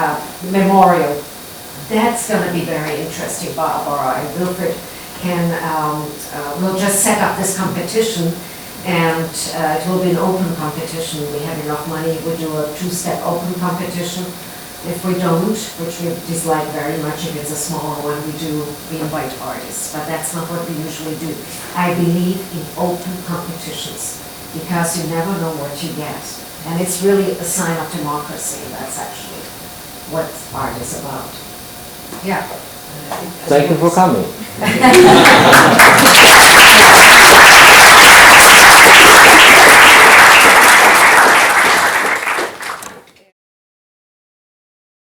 memorial. That's going to be very interesting. Barbara and Wilfred will just set up this competition, and it will be an open competition. We have enough money. We do a 2-step open competition. If we don't, which we dislike very much, if it's a smaller one, we invite artists, but that's not what we usually do. I believe in open competitions, because you never know what you get. And it's really a sign of democracy. That's actually what art is about. Yeah. Thank you for coming.